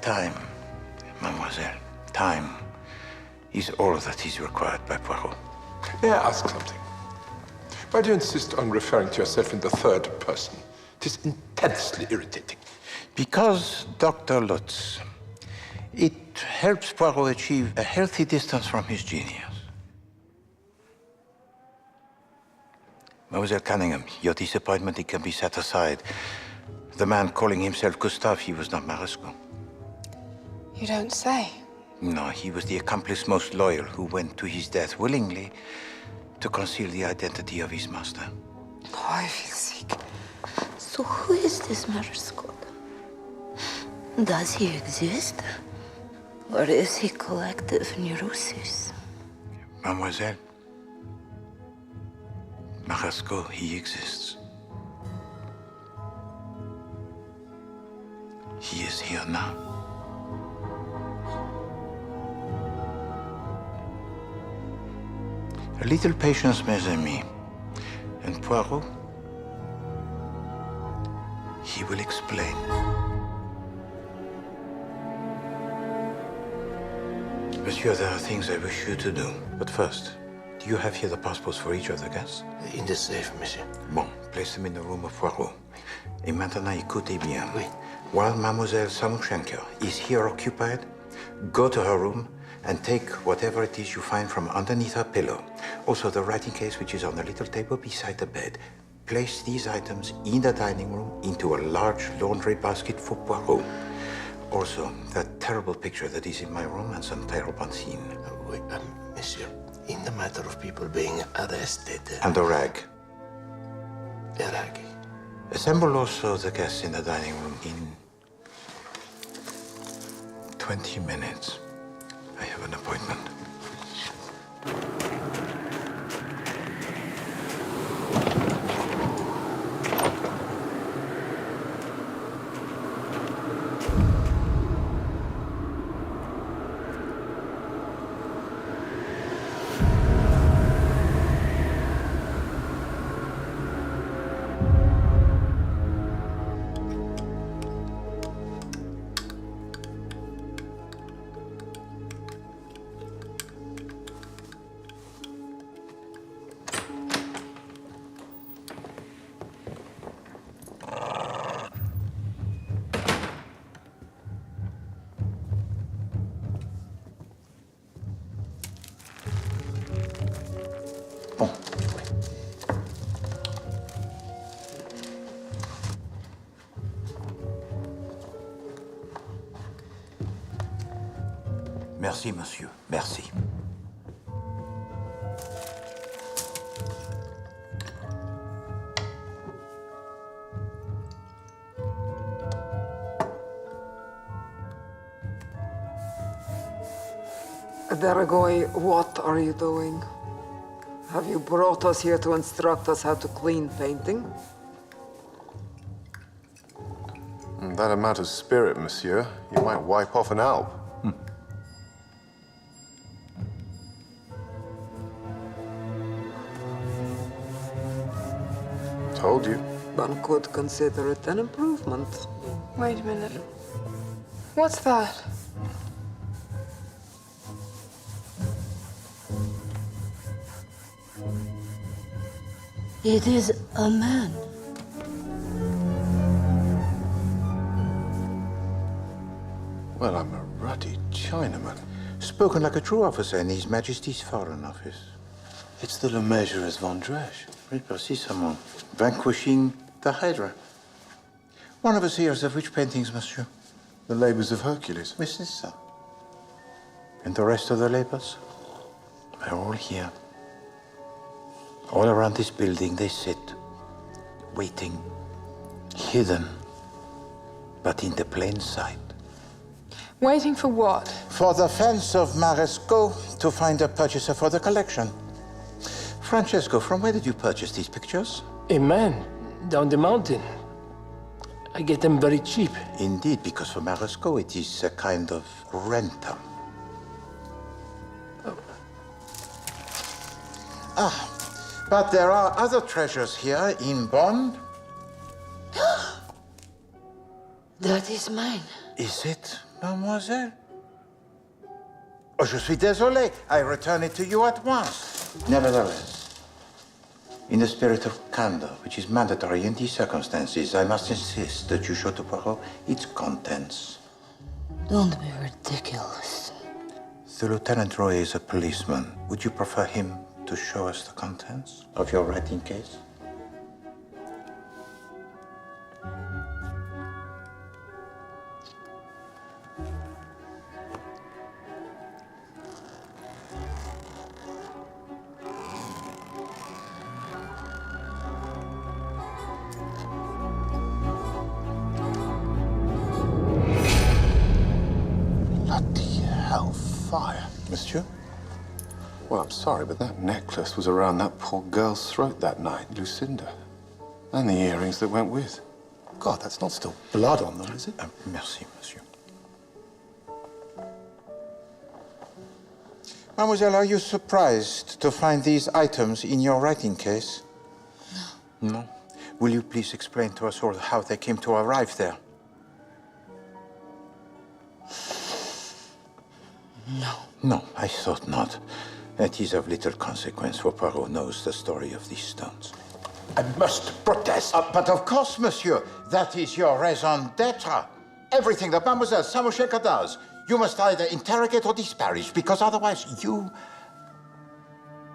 Time, mademoiselle. Time is all that is required by Poirot. May I ask something? Why do you insist on referring to yourself in the third person? It is intensely irritating. Because, Dr. Lutz, it helps Poirot achieve a healthy distance from his genius. Mademoiselle Cunningham, your disappointment, it can be set aside. The man calling himself Gustave, he was not Maresco. You don't say. No, he was the accomplice most loyal who went to his death willingly to conceal the identity of his master. Oh, I feel sick. So who is this Maresco? Does he exist? Or is he collective neurosis? Mademoiselle, Maresco, he exists. He is here now. A little patience, mes amis. And Poirot, he will explain. Monsieur, there are things I wish you to do. But first, do you have here the passports for each of the guests? In the safe, monsieur. Bon, place them in the room of Poirot. Et maintenant, écoutez bien. Oui. While Mademoiselle Samoushenko is here occupied, go to her room and take whatever it is you find from underneath her pillow. Also, the writing case, which is on the little table beside the bed. Place these items in the dining room into a large laundry basket for Poirot. Also, that terrible picture that is in my room and some terrible scene. Wait, monsieur, in the matter of people being arrested... And a rag. A rag. Assemble also the guests in the dining room in 20 minutes. I have an appointment. Merci, monsieur. Merci. Daragoi, what are you doing? Have you brought us here to instruct us how to clean painting? That amount of spirit, monsieur, you might wipe off an Alp. Told you. One could consider it an improvement. Wait a minute. What's that? It is a man. Well, I'm a ruddy Chinaman. Spoken like a true officer in His Majesty's Foreign Office. It's the measure as Vendrèche. Oui, précisément. Vanquishing the Hydra. One of us hears of which paintings, monsieur? The Labours of Hercules. Oui, c'est ça. And the rest of the labors? They're all here. All around this building they sit, waiting, hidden, but in the plain sight. Waiting for what? For the fans of Maresco to find a purchaser for the collection. Francesco, from where did you purchase these pictures? A man down the mountain. I get them very cheap. Indeed, because for Maresco it is a kind of rental. Oh. Ah, but there are other treasures here in Bonn. That is mine. Is it, mademoiselle? Oh, je suis désolé. I return it to you at once. Nevertheless, in the spirit of candor, which is mandatory in these circumstances, I must insist that you show to Poirot its contents. Don't be ridiculous. The Lieutenant Roy is a policeman. Would you prefer him to show us the contents of your writing case? Bloody hellfire. Monsieur? Well, I'm sorry, but that necklace was around that poor girl's throat that night, Lucinda. And the earrings that went with. God, that's not still blood on them, is it? Merci, monsieur. Mademoiselle, are you surprised to find these items in your writing case? No. No? Will you please explain to us all how they came to arrive there? No. No, I thought not. It is of little consequence, for Poirot knows the story of these stones. I must protest. But of course, monsieur, that is your raison d'etre. Everything that Mademoiselle Samoshenka does, you must either interrogate or disparage, because otherwise you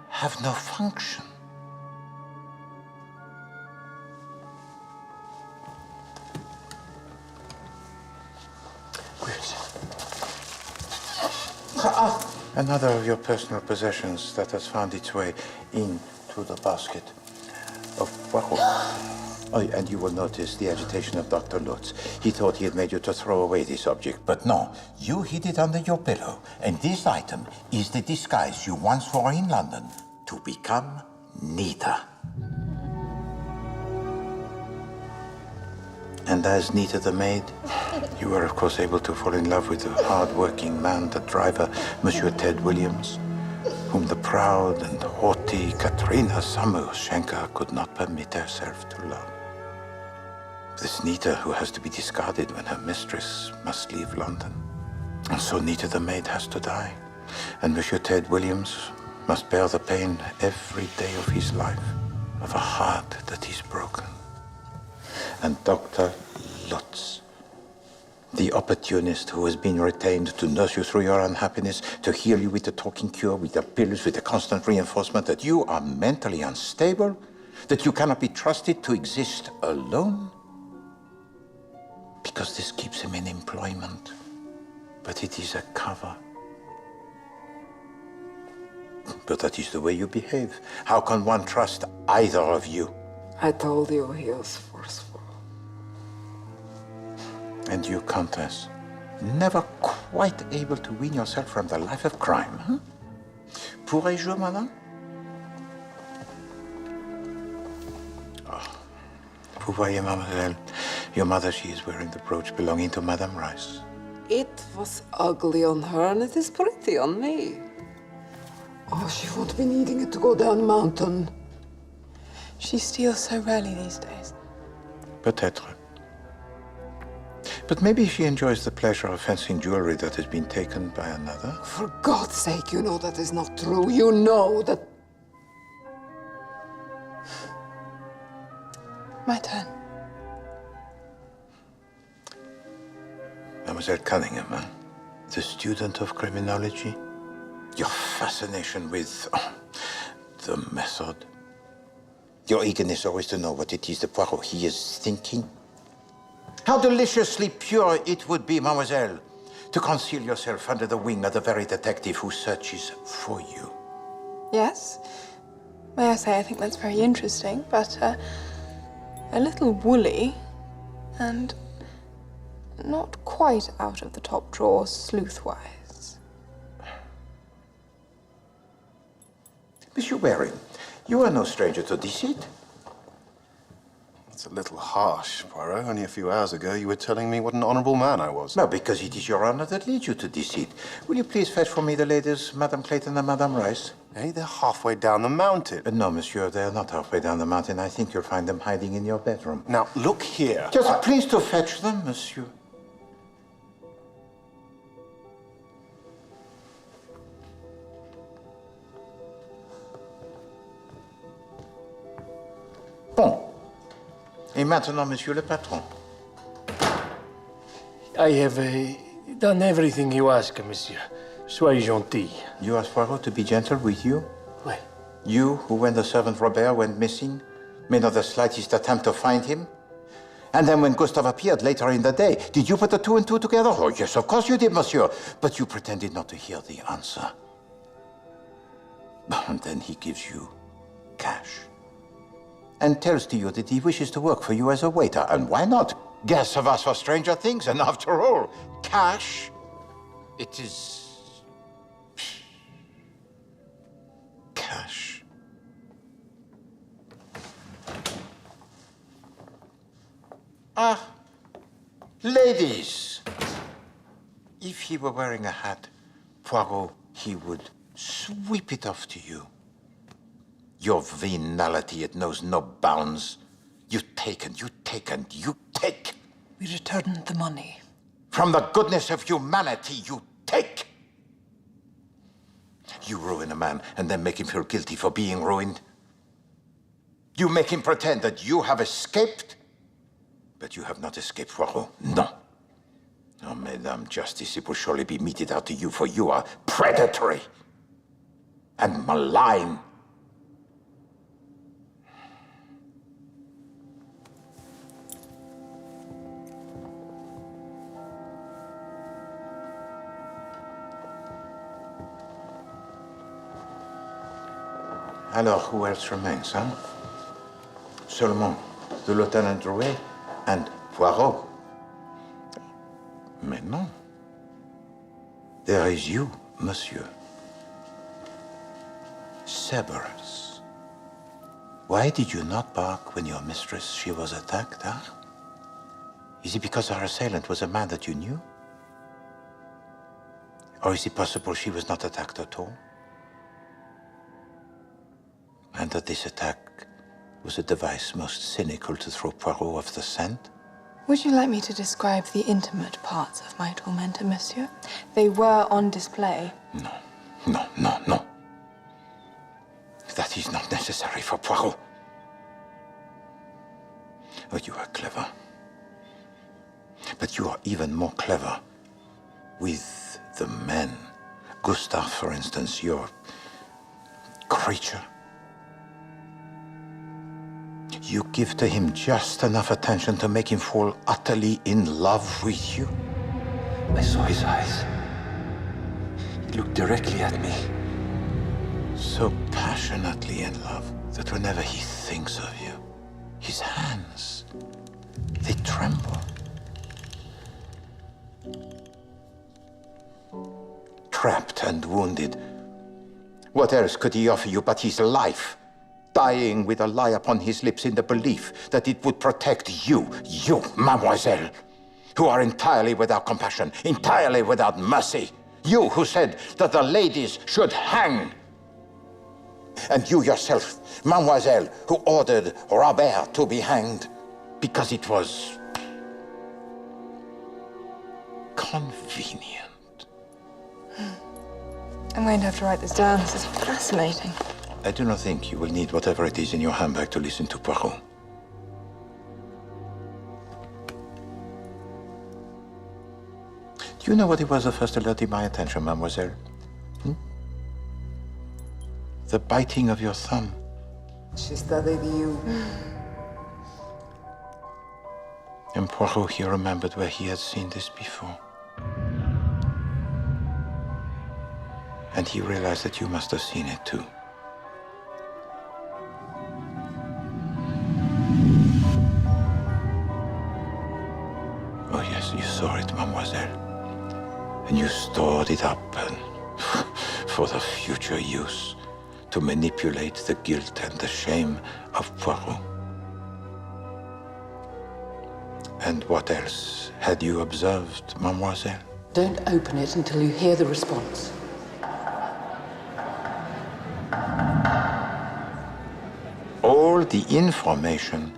have no function. Where is it? Another of your personal possessions that has found its way into the basket of Poirot. Oh, and you will notice the agitation of Dr. Lutz. He thought he had made you to throw away this object, but no. You hid it under your pillow, and this item is the disguise you once wore in London to become Nita. And as Nita the maid, you were of course able to fall in love with the hard-working man, the driver, Monsieur Ted Williams, whom the proud and haughty Katrina Samoshenka could not permit herself to love. This Nita who has to be discarded when her mistress must leave London. And so Nita the maid has to die, and Monsieur Ted Williams must bear the pain every day of his life of a heart that is broken. And Dr. Lutz, the opportunist who has been retained to nurse you through your unhappiness, to heal you with the talking cure, with the pills, with the constant reinforcement that you are mentally unstable, that you cannot be trusted to exist alone, because this keeps him in employment. But it is a cover. But that is the way you behave. How can one trust either of you? I told you he was forceful. And you, Countess, never quite able to wean yourself from the life of crime, huh? Pourrais-je, madame? Vous voyez, mademoiselle, your mother, she is wearing the brooch belonging to Madame Rice. It was ugly on her, and it is pretty on me. Oh, she won't be needing it to go down mountain. She steals so rarely these days. Peut-être. But maybe she enjoys the pleasure of fencing jewelry that has been taken by another. For God's sake, you know that is not true. You know that... My turn. Mademoiselle Cunningham, huh? The student of criminology? Your fascination with the method. Your eagerness always to know what it is the Poirot he is thinking. How deliciously pure it would be, mademoiselle, to conceal yourself under the wing of the very detective who searches for you. Yes? May I say, I think that's very interesting, but a little woolly and not quite out of the top drawer sleuth-wise. Monsieur Waring, you are no stranger to deceit. It's a little harsh, Poirot. Only a few hours ago you were telling me what an honorable man I was. No, because it is your honor that leads you to deceit. Will you please fetch for me the ladies, Madame Clayton and Madame Rice? Hey, they're halfway down the mountain. No, monsieur, they're not halfway down the mountain. I think you'll find them hiding in your bedroom. Now, look here. Just please to fetch them, monsieur. Bon. Et maintenant, monsieur le patron. I have done everything you ask, monsieur. Soyez gentil. You asked Poirot to be gentle with you? Oui. You, who, when the servant Robert went missing, made not the slightest attempt to find him? And then when Gustave appeared later in the day, did you put the two and two together? Oh, yes, of course you did, monsieur. But you pretended not to hear the answer. And then he gives you cash. And tells to you that he wishes to work for you as a waiter. And why not? Guests have asked for stranger things, and after all, cash, it is... cash. Ah, ladies. If he were wearing a hat, Poirot, he would sweep it off to you. Your venality, it knows no bounds. You take and you take and you take. We returned the money. From the goodness of humanity, you take. You ruin a man and then make him feel guilty for being ruined. You make him pretend that you have escaped, but you have not escaped, Poirot. No. Oh, Madame Justice, it will surely be meted out to you, for you are predatory and malign. Alors, who else remains, huh? Seulement the Lieutenant Drouet and Poirot. Mais non. There is you, monsieur. Cerberus. Why did you not bark when your mistress, she was attacked, huh? Is it because our assailant was a man that you knew? Or is it possible she was not attacked at all? And that this attack was a device most cynical to throw Poirot off the scent? Would you like me to describe the intimate parts of my tormentor, monsieur? They were on display. No, no, no, no. That is not necessary for Poirot. Oh, you are clever. But you are even more clever with the men. Gustave, for instance, your creature. You give to him just enough attention to make him fall utterly in love with you. I saw his eyes. He looked directly at me. So passionately in love that whenever he thinks of you, his hands, they tremble. Trapped and wounded, what else could he offer you but his life? Dying with a lie upon his lips in the belief that it would protect you, mademoiselle, who are entirely without compassion, entirely without mercy. You who said that the ladies should hang. And you yourself, mademoiselle, who ordered Robert to be hanged because it was convenient. I'm going to have to write this down. This is fascinating. I do not think you will need whatever it is in your handbag to listen to Poirot. Do you know what it was that first alerted my attention, mademoiselle? The biting of your thumb. She studied you. And Poirot, he remembered where he had seen this before. And he realized that you must have seen it too. Oh yes, you saw it, mademoiselle. And you stored it up and for the future use, to manipulate the guilt and the shame of Poirot. And what else had you observed, mademoiselle? Don't open it until you hear the response. All the information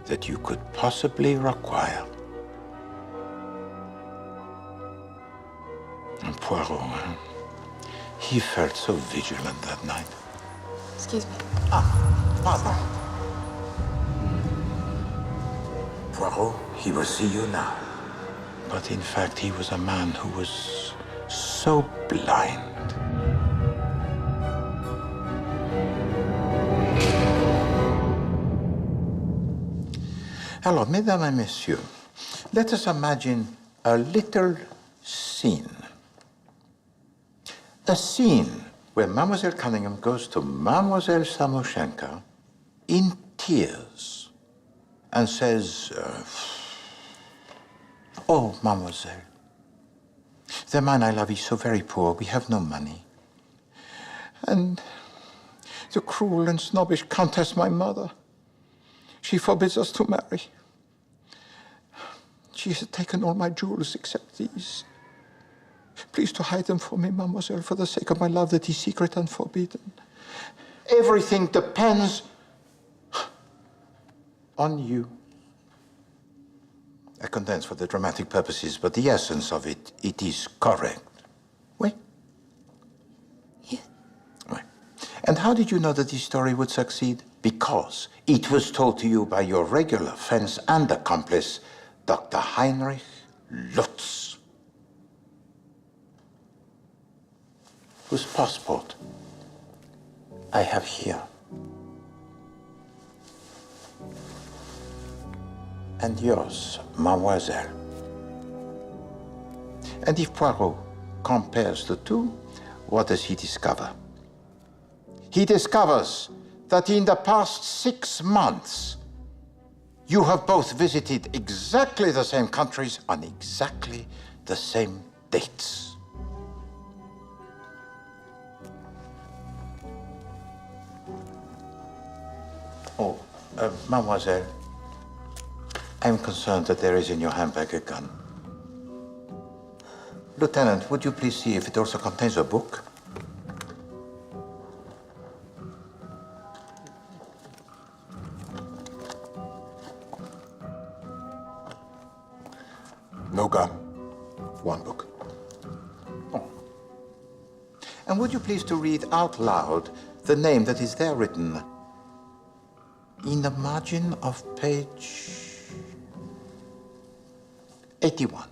that you could possibly require. And Poirot, he felt so vigilant that night. Excuse me. Pardon. Poirot, he will see you now. But in fact, he was a man who was so blind. Alors, mesdames et messieurs, let us imagine a little scene. A scene where Mademoiselle Cunningham goes to Mademoiselle Samoshenka in tears and says, "Oh, Mademoiselle, the man I love is so very poor, we have no money. And the cruel and snobbish Countess, my mother, she forbids us to marry. She has taken all my jewels except these. Please to hide them for me, mademoiselle, for the sake of my love that is secret and forbidden. Everything depends on you." I condense for the dramatic purposes, but the essence of it, it is correct. Oui? Yeah. Oui. And how did you know that this story would succeed? Because it was told to you by your regular friends and accomplice, Dr. Heinrich Lutz, whose passport I have here. And yours, mademoiselle. And if Poirot compares the two, what does he discover? He discovers that in the past 6 months, you have both visited exactly the same countries on exactly the same dates. Oh, mademoiselle, I'm concerned that there is in your handbag a gun. Lieutenant, would you please see if it also contains a book? No gun. One book. Oh. And would you please to read out loud the name that is there written in the margin of page 81.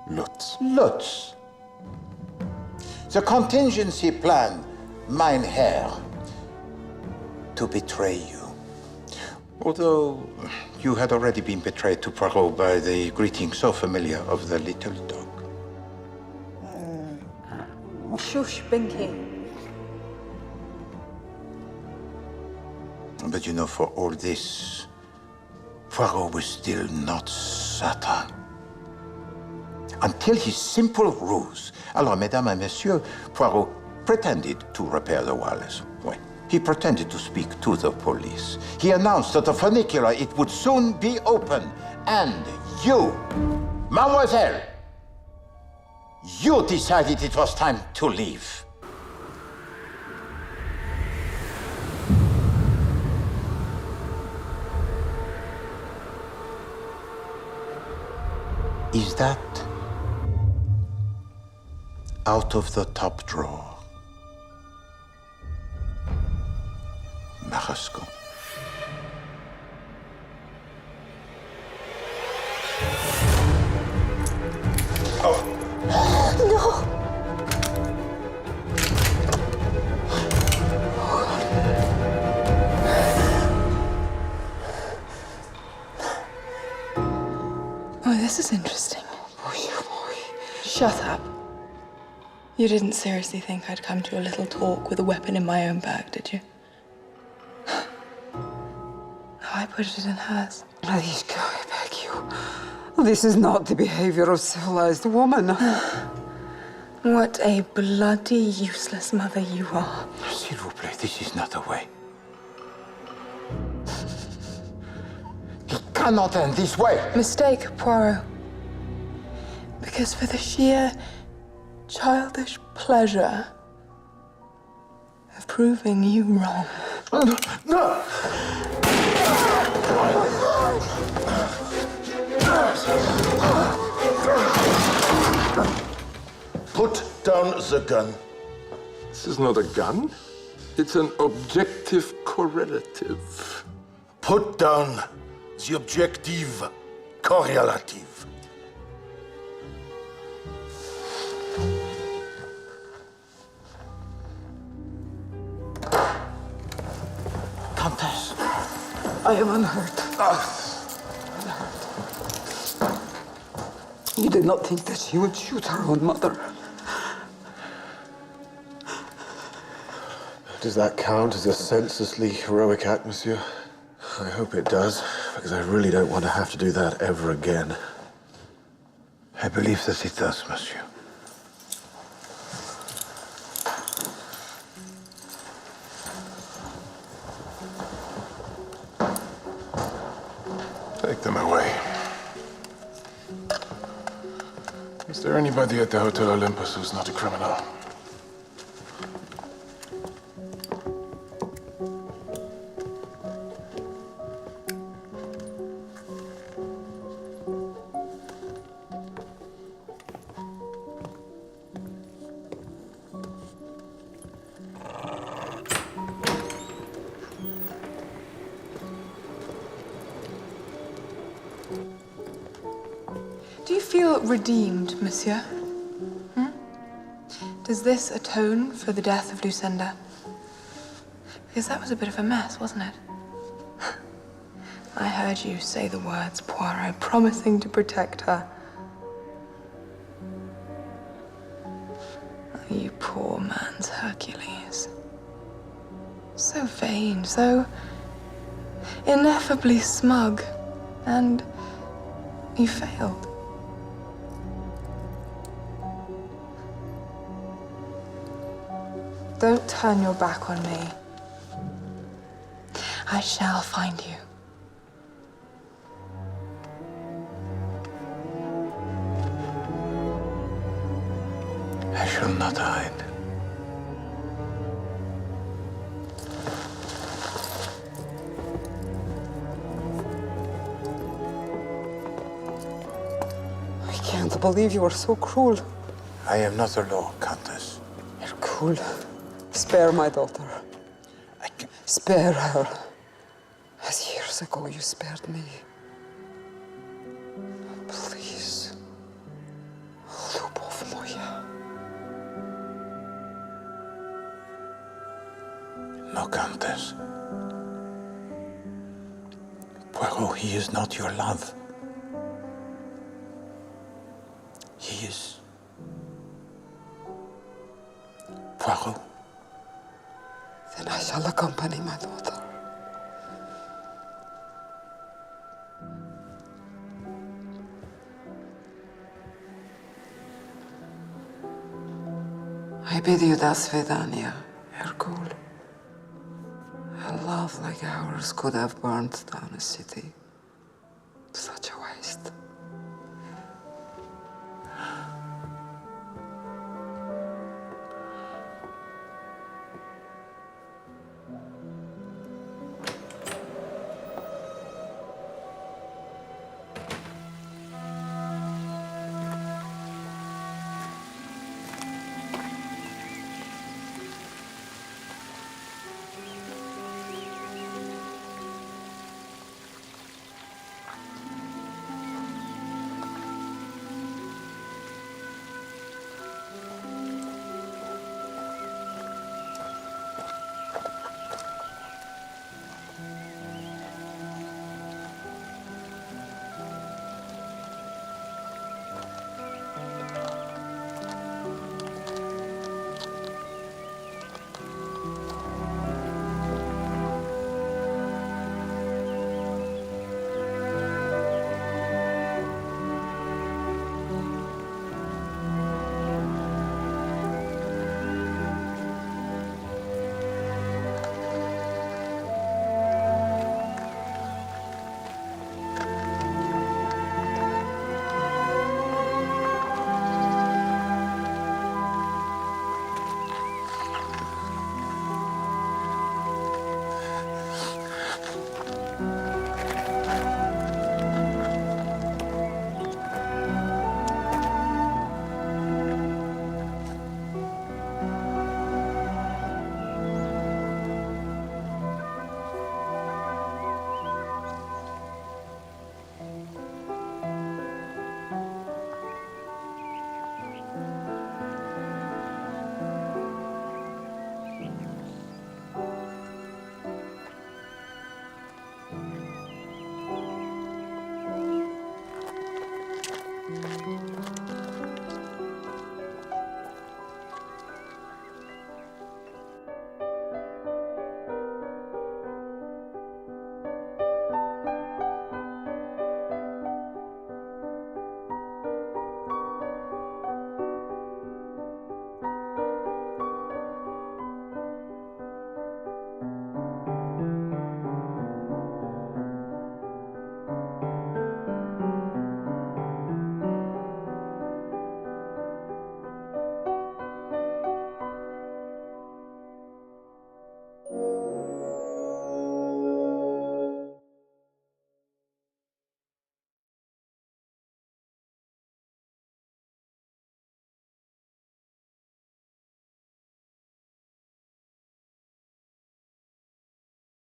Lutz. Lutz. The contingency plan, mein Herr, to betray you. Although you had already been betrayed to Poirot by the greeting so familiar of the little dog. Shush, Binky. But you know, for all this, Poirot was still not certain. Until his simple ruse. Alors, mesdames et messieurs, Poirot pretended to repair the wireless. Oui. He pretended to speak to the police. He announced that the funicular, it would soon be open. And you, mademoiselle, you decided it was time to leave. Is that out of the top drawer? Marasco. No! Oh, this is interesting. Shut up. You didn't seriously think I'd come to a little talk with a weapon in my own bag, did you? I put it in hers. Mariska, I beg you. This is not the behavior of civilized woman. What a bloody useless mother you are. S'il vous plaît, this is not the way. It cannot end this way. Mistake, Poirot. Because for the sheer childish pleasure of proving you wrong. No! Put down the gun. This is not a gun. It's an objective correlative. Put down the objective correlative. Countess. I am unhurt. You did not think that she would shoot her own mother. Does that count as a senselessly heroic act, monsieur? I hope it does, because I really don't want to have to do that ever again. I believe that it does, monsieur. Take them away. Is there anybody at the Hotel Olympus who's not a criminal? Do you feel redeemed, monsieur? Does this atone for the death of Lucinda? Because that was a bit of a mess, wasn't it? I heard you say the words, Poirot, promising to protect her. You poor man's Hercules. So vain, so ineffably smug. And you failed. Don't turn your back on me. I shall find you. I shall not hide. I can't believe you are so cruel. I am not a law, Countess. Hercule, spare my daughter. Spare her. As years ago you spared me. Please. Любовь моя. No, Countess. Poirot, he is not your love. He is Poirot. Then I shall accompany my daughter. I bid you das svidania, Hercule. A love like ours could have burnt down a city.